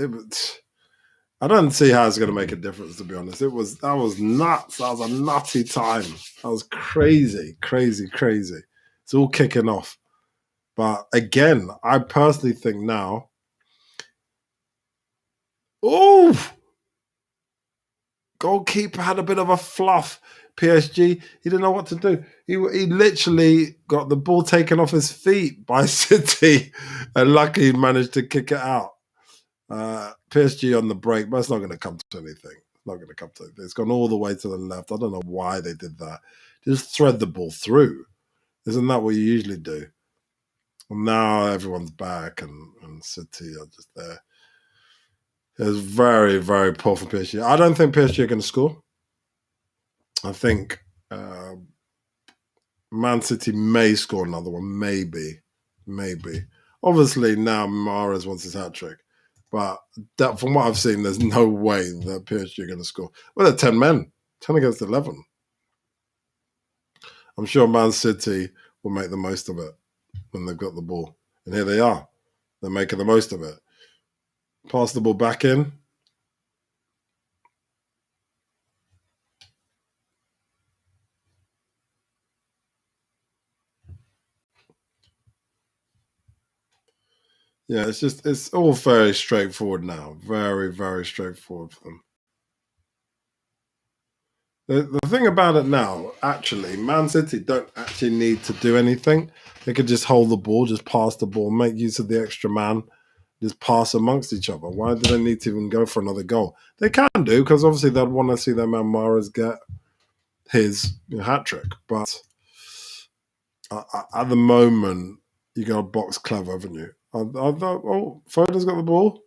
I don't see how it's going to make a difference, to be honest. That was nuts. That was a nutty time. That was crazy. It's all kicking off. But again, I personally think now, goalkeeper had a bit of a fluff. PSG, he didn't know what to do. He literally got the ball taken off his feet by City, and lucky he managed to kick it out. PSG on the break, but it's not going to come to anything. It's gone all the way to the left. I don't know why they did that. Just thread the ball through. Isn't that what you usually do? Well, now everyone's back, and City are just there. It was very, very poor from PSG. I don't think PSG are going to score. I think Man City may score another one. Maybe. Obviously, now Mahrez wants his hat trick. But from what I've seen, there's no way that PSG are going to score. Well, they're 10 men. 10 against 11. I'm sure Man City will make the most of it when they've got the ball. And here they are. They're making the most of it. Pass the ball back in. Yeah, it's all very straightforward now. Very, very straightforward for them. The thing about it now, actually, Man City don't actually need to do anything. They could just hold the ball, just pass the ball, make use of the extra man, just pass amongst each other. Why do they need to even go for another goal? They can do, because obviously they'd want to see their man Mahrez get his hat trick. But at the moment, you got to box clever, haven't you? Foden's got the ball.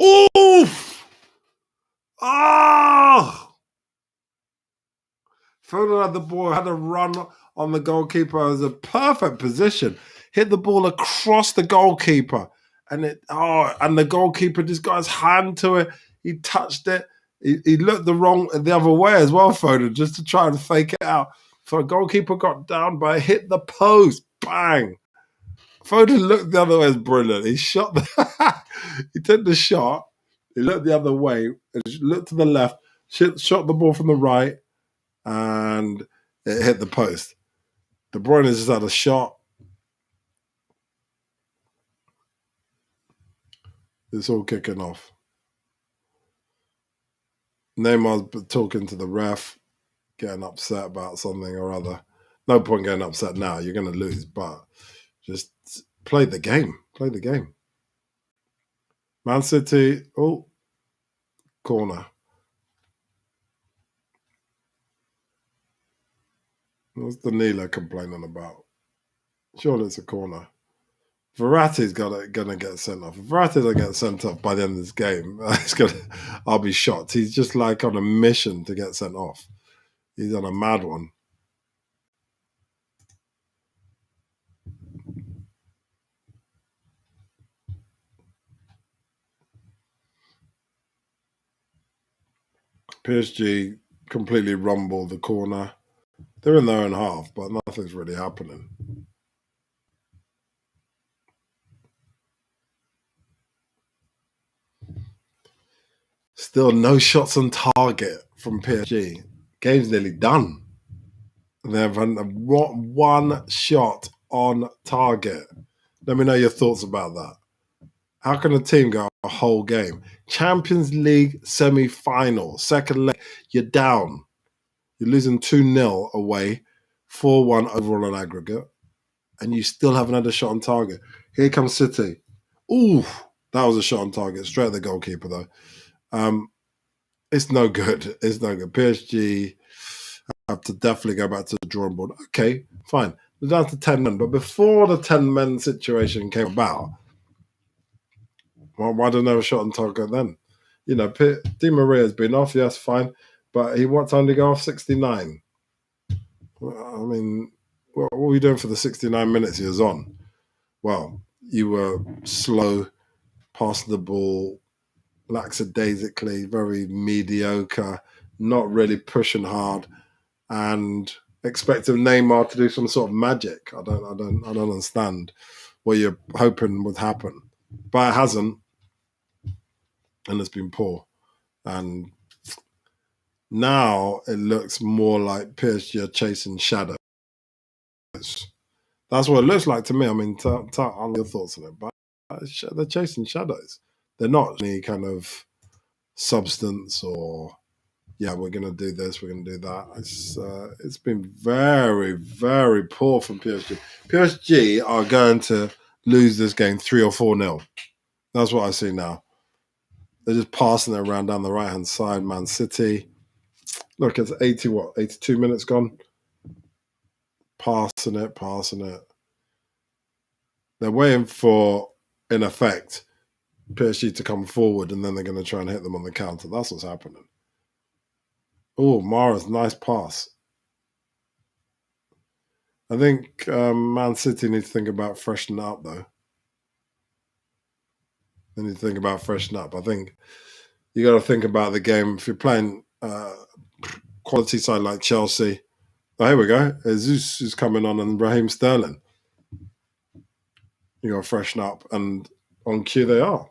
Oof! Ah! Foden had the ball, had a run on the goalkeeper. It was a perfect position. Hit the ball across the goalkeeper. And the goalkeeper just got his hand to it. He touched it. He looked the other way as well, Foden, just to try and fake it out. So a goalkeeper got down, but it hit the post. Bang. Foden looked the other way. It's brilliant. He shot he took the shot. He looked the other way. Looked to the left. Shot the ball from the right. And it hit the post. De Bruyne just had a shot. It's all kicking off. Neymar's talking to the ref, getting upset about something or other. No point getting upset now. You're going to lose, but just play the game. Play the game. Man City, corner. What's Danilo complaining about? Surely it's a corner. Verratti's gonna get sent off. If Verratti doesn't get sent off by the end of this game, I'll be shocked. He's just like on a mission to get sent off. He's on a mad one. PSG completely rumbled the corner. They're in their own half, but nothing's really happening. Still no shots on target from PSG. Game's nearly done. They've had one shot on target. Let me know your thoughts about that. How can a team go a whole game? Champions League semi-final, second leg, you're down. You're losing 2-0 away, 4-1 overall on aggregate. and you still haven't had a shot on target. Here comes City. Ooh, that was a shot on target, straight at the goalkeeper though. It's no good. It's no good. PSG have to definitely go back to the drawing board. Okay, fine. They're down to 10 men, but before the 10 men situation came about, why don't they have a shot on target then? You know, Di Maria has been off, yes, fine, but he what time to go off? 69. Well, I mean, what were you doing for the 69 minutes he was on? Well, you were slow, passing the ball, lackadaisically, very mediocre, not really pushing hard, and expecting Neymar to do some sort of magic. I don't understand what you're hoping would happen, but it hasn't, and it's been poor. And now it looks more like PSG are chasing shadows. That's what it looks like to me. I mean, on your thoughts on it, but they're chasing shadows. They're not any kind of substance or yeah, we're going to do this, we're going to do that. It's been very, very poor from PSG. PSG are going to lose this game 3 or 4-0. That's what I see now. They're just passing it around down the right hand side. Man City. Look, it's 82 minutes gone. Passing it. They're waiting for, in effect, PSG to come forward, and then they're going to try and hit them on the counter. That's what's happening. Oh, Mara's nice pass. I think Man City need to think about freshening up, though. They need to think about freshening up. I think you got to think about the game. If you're playing quality side like Chelsea, oh, here we go. Jesus is coming on and Raheem Sterling. You got to freshen up, and on cue they are.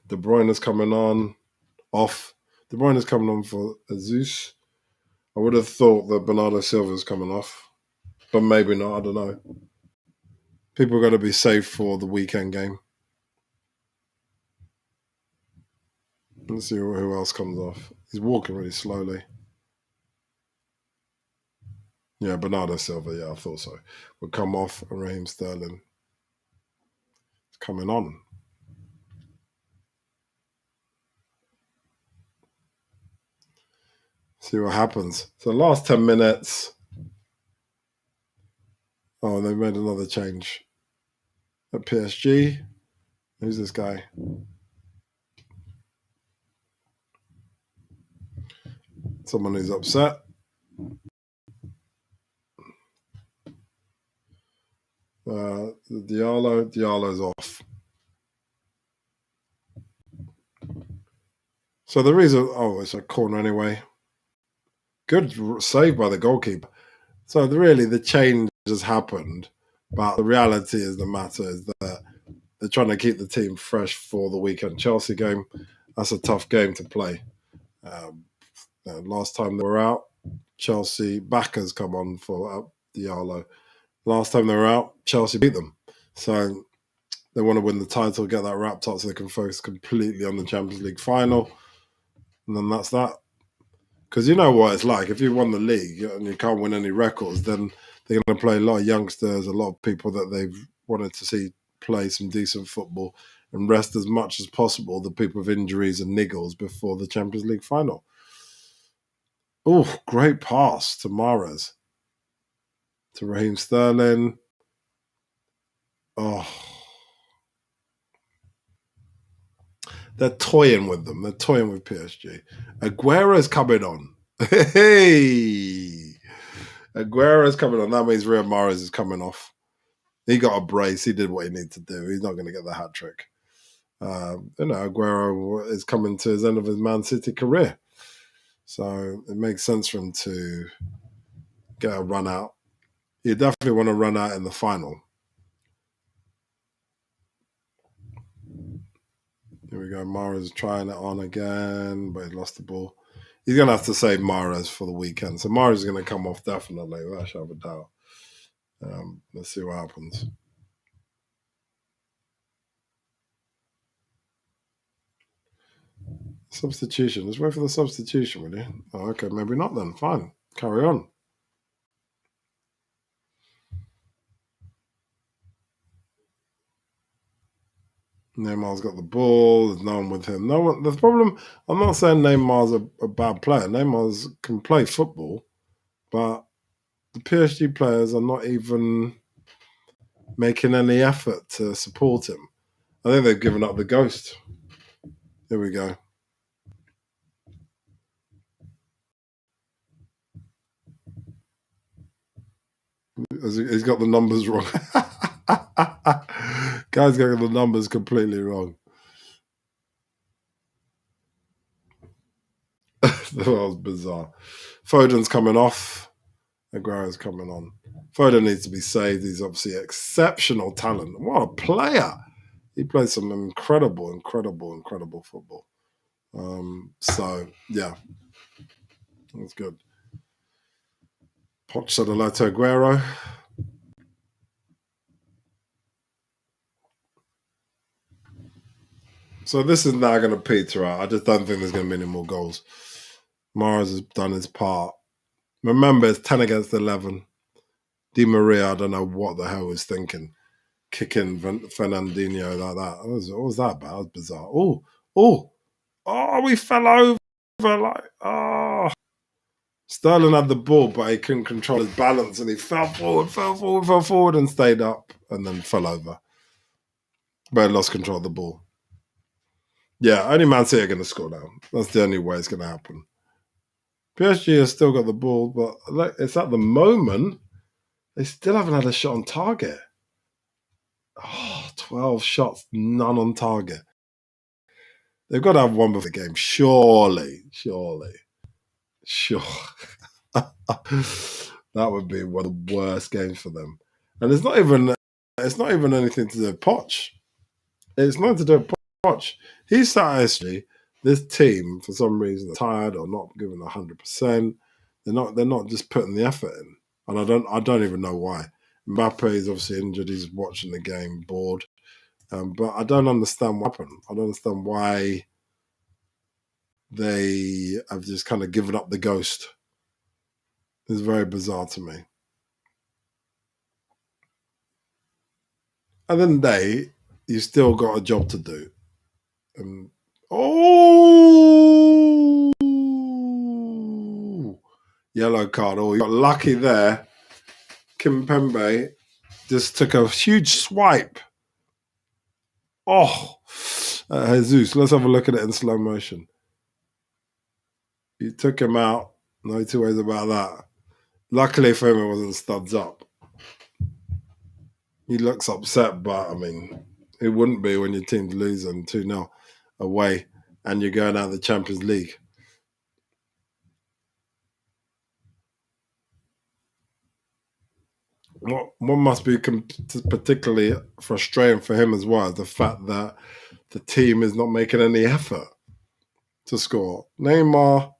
De Bruyne is coming on, off. De Bruyne is coming on for Jesus. I would have thought that Bernardo Silva is coming off, but maybe not. I don't know. People got to be safe for the weekend game. Let's see who else comes off. He's walking really slowly. Yeah, Bernardo Silva. Yeah, I thought so. Would come off, and Raheem Sterling is coming on. See what happens. So last 10 minutes. Oh, they made another change at PSG. Who's this guy? Someone who's upset. Diallo's off. So the reason, it's a corner anyway. Good save by the goalkeeper. So really the change has happened, but the reality is the matter is that they're trying to keep the team fresh for the weekend Chelsea game. That's a tough game to play. Last time they were out, Chelsea backers come on for Diallo. Last time they were out, Chelsea beat them. So they want to win the title, get that wrapped up so they can focus completely on the Champions League final. And then that's that. Because you know what it's like. If you won the league and you can't win any records, then they're going to play a lot of youngsters, a lot of people that they've wanted to see play some decent football and rest as much as possible the people with injuries and niggles before the Champions League final. Oh, great pass to Mahrez. To Raheem Sterling. Oh. They're toying with them. They're toying with PSG. Aguero's coming on. Hey! Aguero's coming on. That means Riyad Mahrez is coming off. He got a brace. He did what he needed to do. He's not going to get the hat trick. Aguero is coming to his end of his Man City career. So it makes sense for him to get a run out. You definitely want to run out in the final. Here we go. Mahrez trying it on again, but he lost the ball. He's going to have to save Mahrez for the weekend. So Mahrez is going to come off definitely, without a shadow of a doubt. Let's see what happens. Substitution. Let's wait for the substitution, will you? Oh, okay, maybe not then. Fine. Carry on. Neymar's got the ball. There's no one with him. No one. The problem. I'm not saying Neymar's a bad player. Neymar's can play football, but the PSG players are not even making any effort to support him. I think they've given up the ghost. Here we go. He's got the numbers wrong. Guy's got the numbers completely wrong. That was bizarre. Foden's coming off. Aguero's coming on. Foden needs to be saved. He's obviously exceptional talent. What a player! He plays some incredible football. So yeah, that's good. Poch said hello to Aguero. So this is now going to peter out. I just don't think there's going to be any more goals. Mahrez has done his part. Remember, it's 10 against 11. Di Maria, I don't know what the hell was thinking. Kicking Fernandinho like that. What was that about? That was bizarre. We fell over. Sterling had the ball, but he couldn't control his balance and he fell forward and stayed up and then fell over. But he lost control of the ball. Yeah, only Man City are going to score now. That's the only way it's going to happen. PSG has still got the ball, but it's at the moment, they still haven't had a shot on target. 12 shots, none on target. They've got to have one before the game. Surely. Sure. That would be one of the worst games for them. And it's not even anything to do with Poch. It's nothing to do with Poch. He's sat actually, this team, for some reason, are tired or not giving 100%. They're not just putting the effort in. And I don't even know why. Mbappe is obviously injured. He's watching the game, bored. But I don't understand what happened. I don't understand why they have just kind of given up the ghost. It's very bizarre to me. At the end of the day, you still got a job to do. Yellow card. You got lucky there. Kimpembe just took a huge swipe. Jesus. Let's have a look at it in slow motion. He took him out. No two ways about that. Luckily for him, it wasn't studs up. He looks upset, but I mean, it wouldn't be when your team's losing 2-0 away and you're going out of the Champions League. What must be particularly frustrating for him as well is the fact that the team is not making any effort to score. Neymar,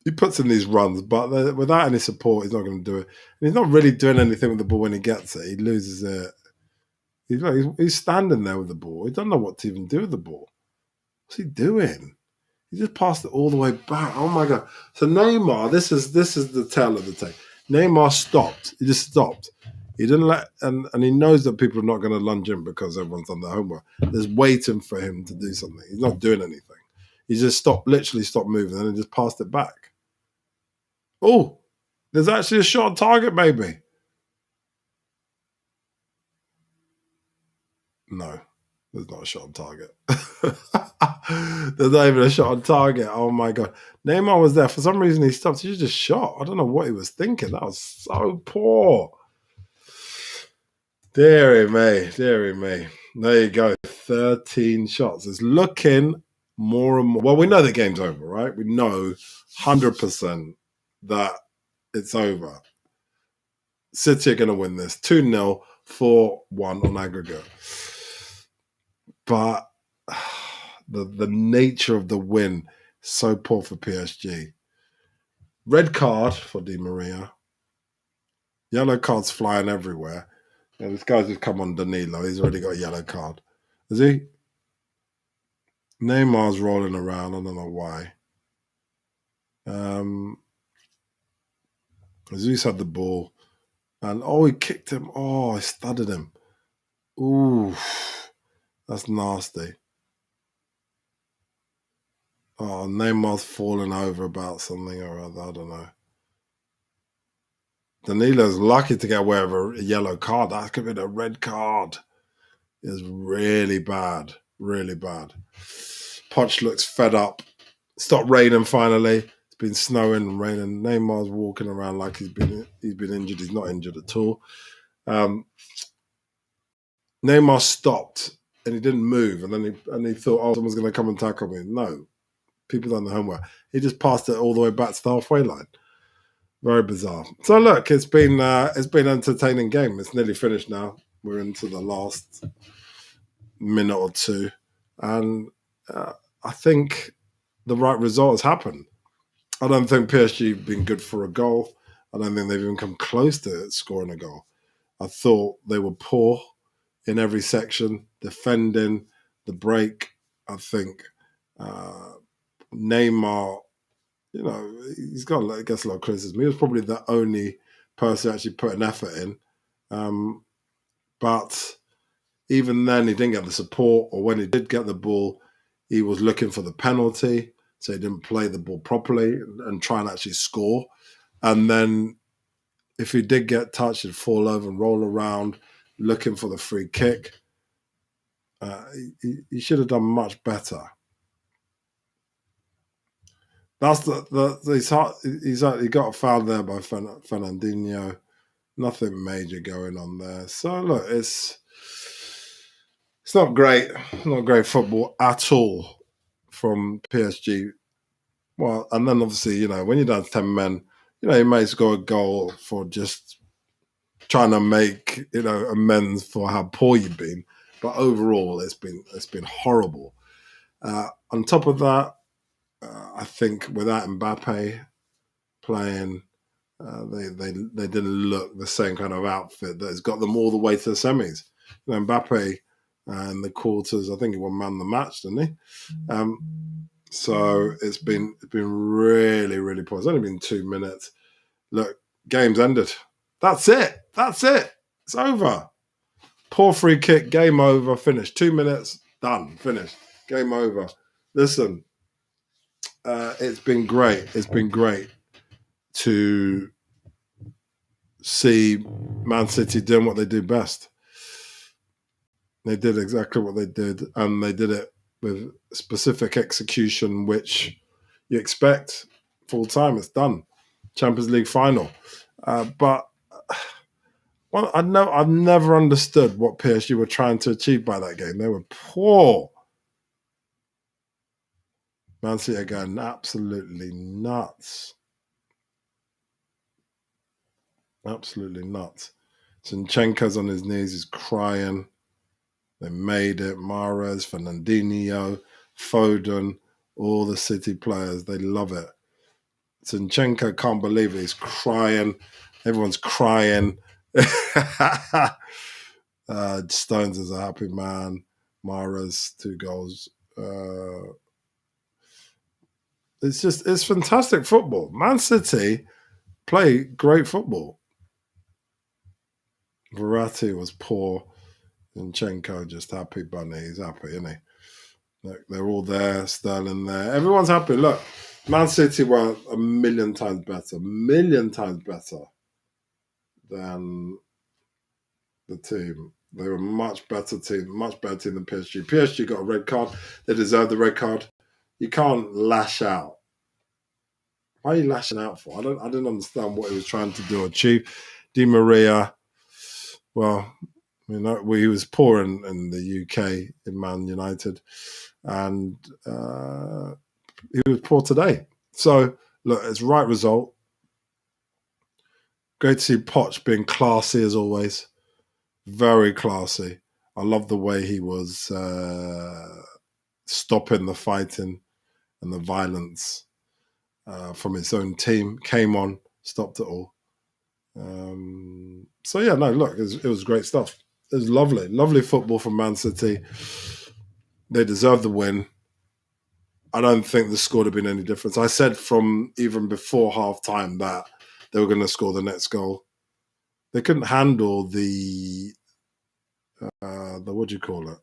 he puts in these runs, but without any support, he's not going to do it. And he's not really doing anything with the ball when he gets it. He loses it. He's standing there with the ball. He doesn't know what to even do with the ball. What's he doing? He just passed it all the way back. Oh my god! So Neymar, this is the tale of the tape. Neymar stopped. He just stopped. He didn't let, and he knows that people are not going to lunge in because everyone's done their homework. There's waiting for him to do something. He's not doing anything. He just literally stopped moving, and then just passed it back. Oh, there's actually a shot on target, maybe. No, there's not a shot on target. There's not even a shot on target. Oh my god. Neymar was there. For some reason he stopped. He just shot. I don't know what he was thinking. That was so poor. Deary me. There you go. 13 shots. It's looking more and more. Well, we know the game's over, right? We know 100% that it's over. City are going to win this 2-0, 4-1 on aggregate. But the nature of the win, so poor for PSG. Red card for Di Maria. Yellow cards flying everywhere. And this guy's just come on Danilo. He's already got a yellow card. Is he? Neymar's rolling around. I don't know why. Jesus had the ball. And he kicked him. He studded him. Ooh. That's nasty. Oh, Neymar's fallen over about something or other. I don't know. Danilo's lucky to get away with a yellow card. That could have been a red card. It's really bad. Really bad. Poch looks fed up. Stopped raining finally. It's been snowing and raining. Neymar's walking around like he's been injured. He's not injured at all. Neymar stopped and he didn't move, and then he thought, oh, someone's going to come and tackle me. No, people done the homework. He just passed it all the way back to the halfway line. Very bizarre. So look, it's been an entertaining game. It's nearly finished now. We're into the last minute or two, and I think the right result has happened. I don't think PSG have been good for a goal. I don't think they've even come close to scoring a goal. I thought they were poor in every section, defending, the break. I think Neymar, he's got, I guess, a lot of criticism. He was probably the only person who actually put an effort in. But even then, he didn't get the support, or when he did get the ball, he was looking for the penalty, so he didn't play the ball properly and try and actually score. And then if he did get touched, he'd fall over and roll around looking for the free kick. He should have done much better. That's he got a foul there by Fernandinho. Nothing major going on there. So look, it's not great football at all from PSG. Well, and then obviously, when you're down to 10 men, you may score a goal for just trying to make, amends for how poor you've been. But overall, it's been horrible. On top of that, I think without Mbappe playing, they didn't look the same kind of outfit that has got them all the way to the semis. Mbappe in the quarters, I think he won man of the match, didn't he? So it's been really, really poor. It's only been 2 minutes. Look, game's ended. That's it. It's over. Poor free kick, game over, finished. 2 minutes, done, finished. Game over. Listen, it's been great. It's been great to see Man City doing what they do best. They did exactly what they did, and they did it with specific execution, which you expect full time. It's done. Champions League final. But I've never understood what PSG were trying to achieve by that game. They were poor. Man City are going absolutely nuts. Absolutely nuts. Zinchenko's on his knees. He's crying. They made it. Mahrez, Fernandinho, Foden, all the City players. They love it. Zinchenko can't believe it. He's crying. Everyone's crying. Stones is a happy man. Mahrez, 2 goals. It's fantastic football. Man City play great football. Verratti was poor. Zinchenko just happy bunny. He's happy, isn't he? Look, they're all there. Sterling there. Everyone's happy. Look, Man City were a million times better than the team. They were a much better team than PSG. PSG got a red card. They deserved the red card. You can't lash out. Why are you lashing out for? I didn't understand what he was trying to do or achieve. Di Maria, well, he was poor in the UK in Man United, and he was poor today. So look, it's right result. Great to see Poch being classy as always. Very classy. I love the way he was stopping the fighting and the violence from his own team. Came on, stopped it all. So yeah, no, look, it was great stuff. It was lovely football from Man City. They deserved the win. I don't think the score would have been any difference. I said from even before half time that they were going to score the next goal. They couldn't handle the what do you call it?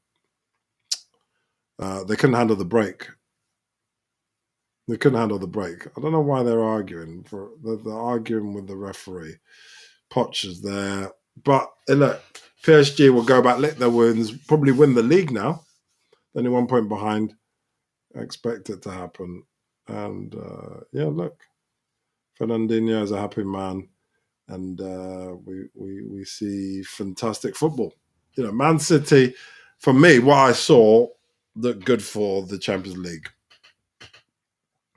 They couldn't handle the break. They couldn't handle the break. I don't know why they're arguing. They're arguing with the referee. Poch is there. But look, PSG will go back, lick their wounds, probably win the league now. Only 1 point behind. I expect it to happen. And yeah, look, Fernandinho is a happy man. And we see fantastic football. You know, Man City, for me, what I saw looked good for the Champions League.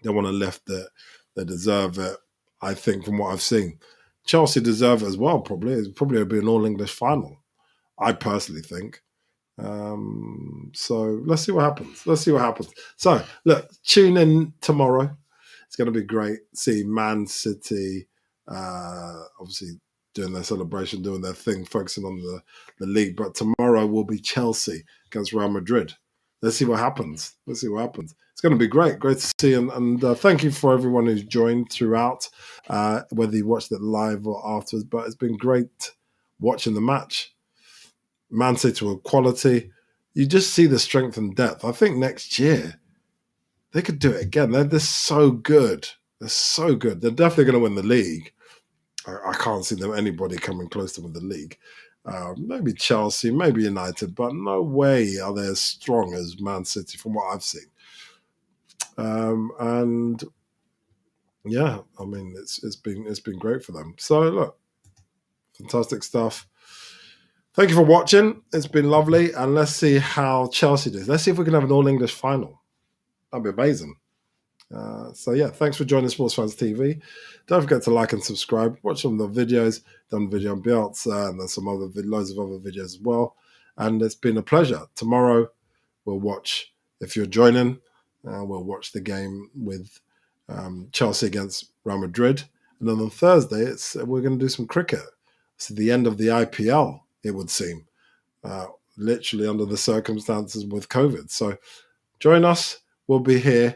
They want to lift it. They deserve it. I think from what I've seen, Chelsea deserve it as well. It's probably be an all English final. I personally think. So let's see what happens. So look, tune in tomorrow. It's going to be great. See Man City, obviously doing their celebration, doing their thing, focusing on the league. But tomorrow will be Chelsea against Real Madrid. Let's see what happens. It's going to be great. Great to see. And thank you for everyone who's joined throughout, whether you watched it live or afterwards. But it's been great watching the match. Man City with quality. You just see the strength and depth. I think next year they could do it again. They're so good. They're so good. They're definitely going to win the league. I can't see anybody coming close to win the league. Maybe Chelsea, maybe United, but no way are they as strong as Man City from what I've seen. And yeah, I mean it's been great for them. So look, fantastic stuff. Thank you for watching. It's been lovely, and let's see how Chelsea does. Let's see if we can have an all-English final. That'd be amazing. So yeah, thanks for joining Sports Fans TV. Don't forget to like and subscribe. Watch some of the videos. Done a video on Bielsa and then some other loads of other videos as well. And it's been a pleasure. Tomorrow we'll watch. If you're joining, we'll watch the game with Chelsea against Real Madrid. And then on Thursday, we're going to do some cricket. It's the end of the IPL. It would seem, literally under the circumstances with COVID. So join us. We'll be here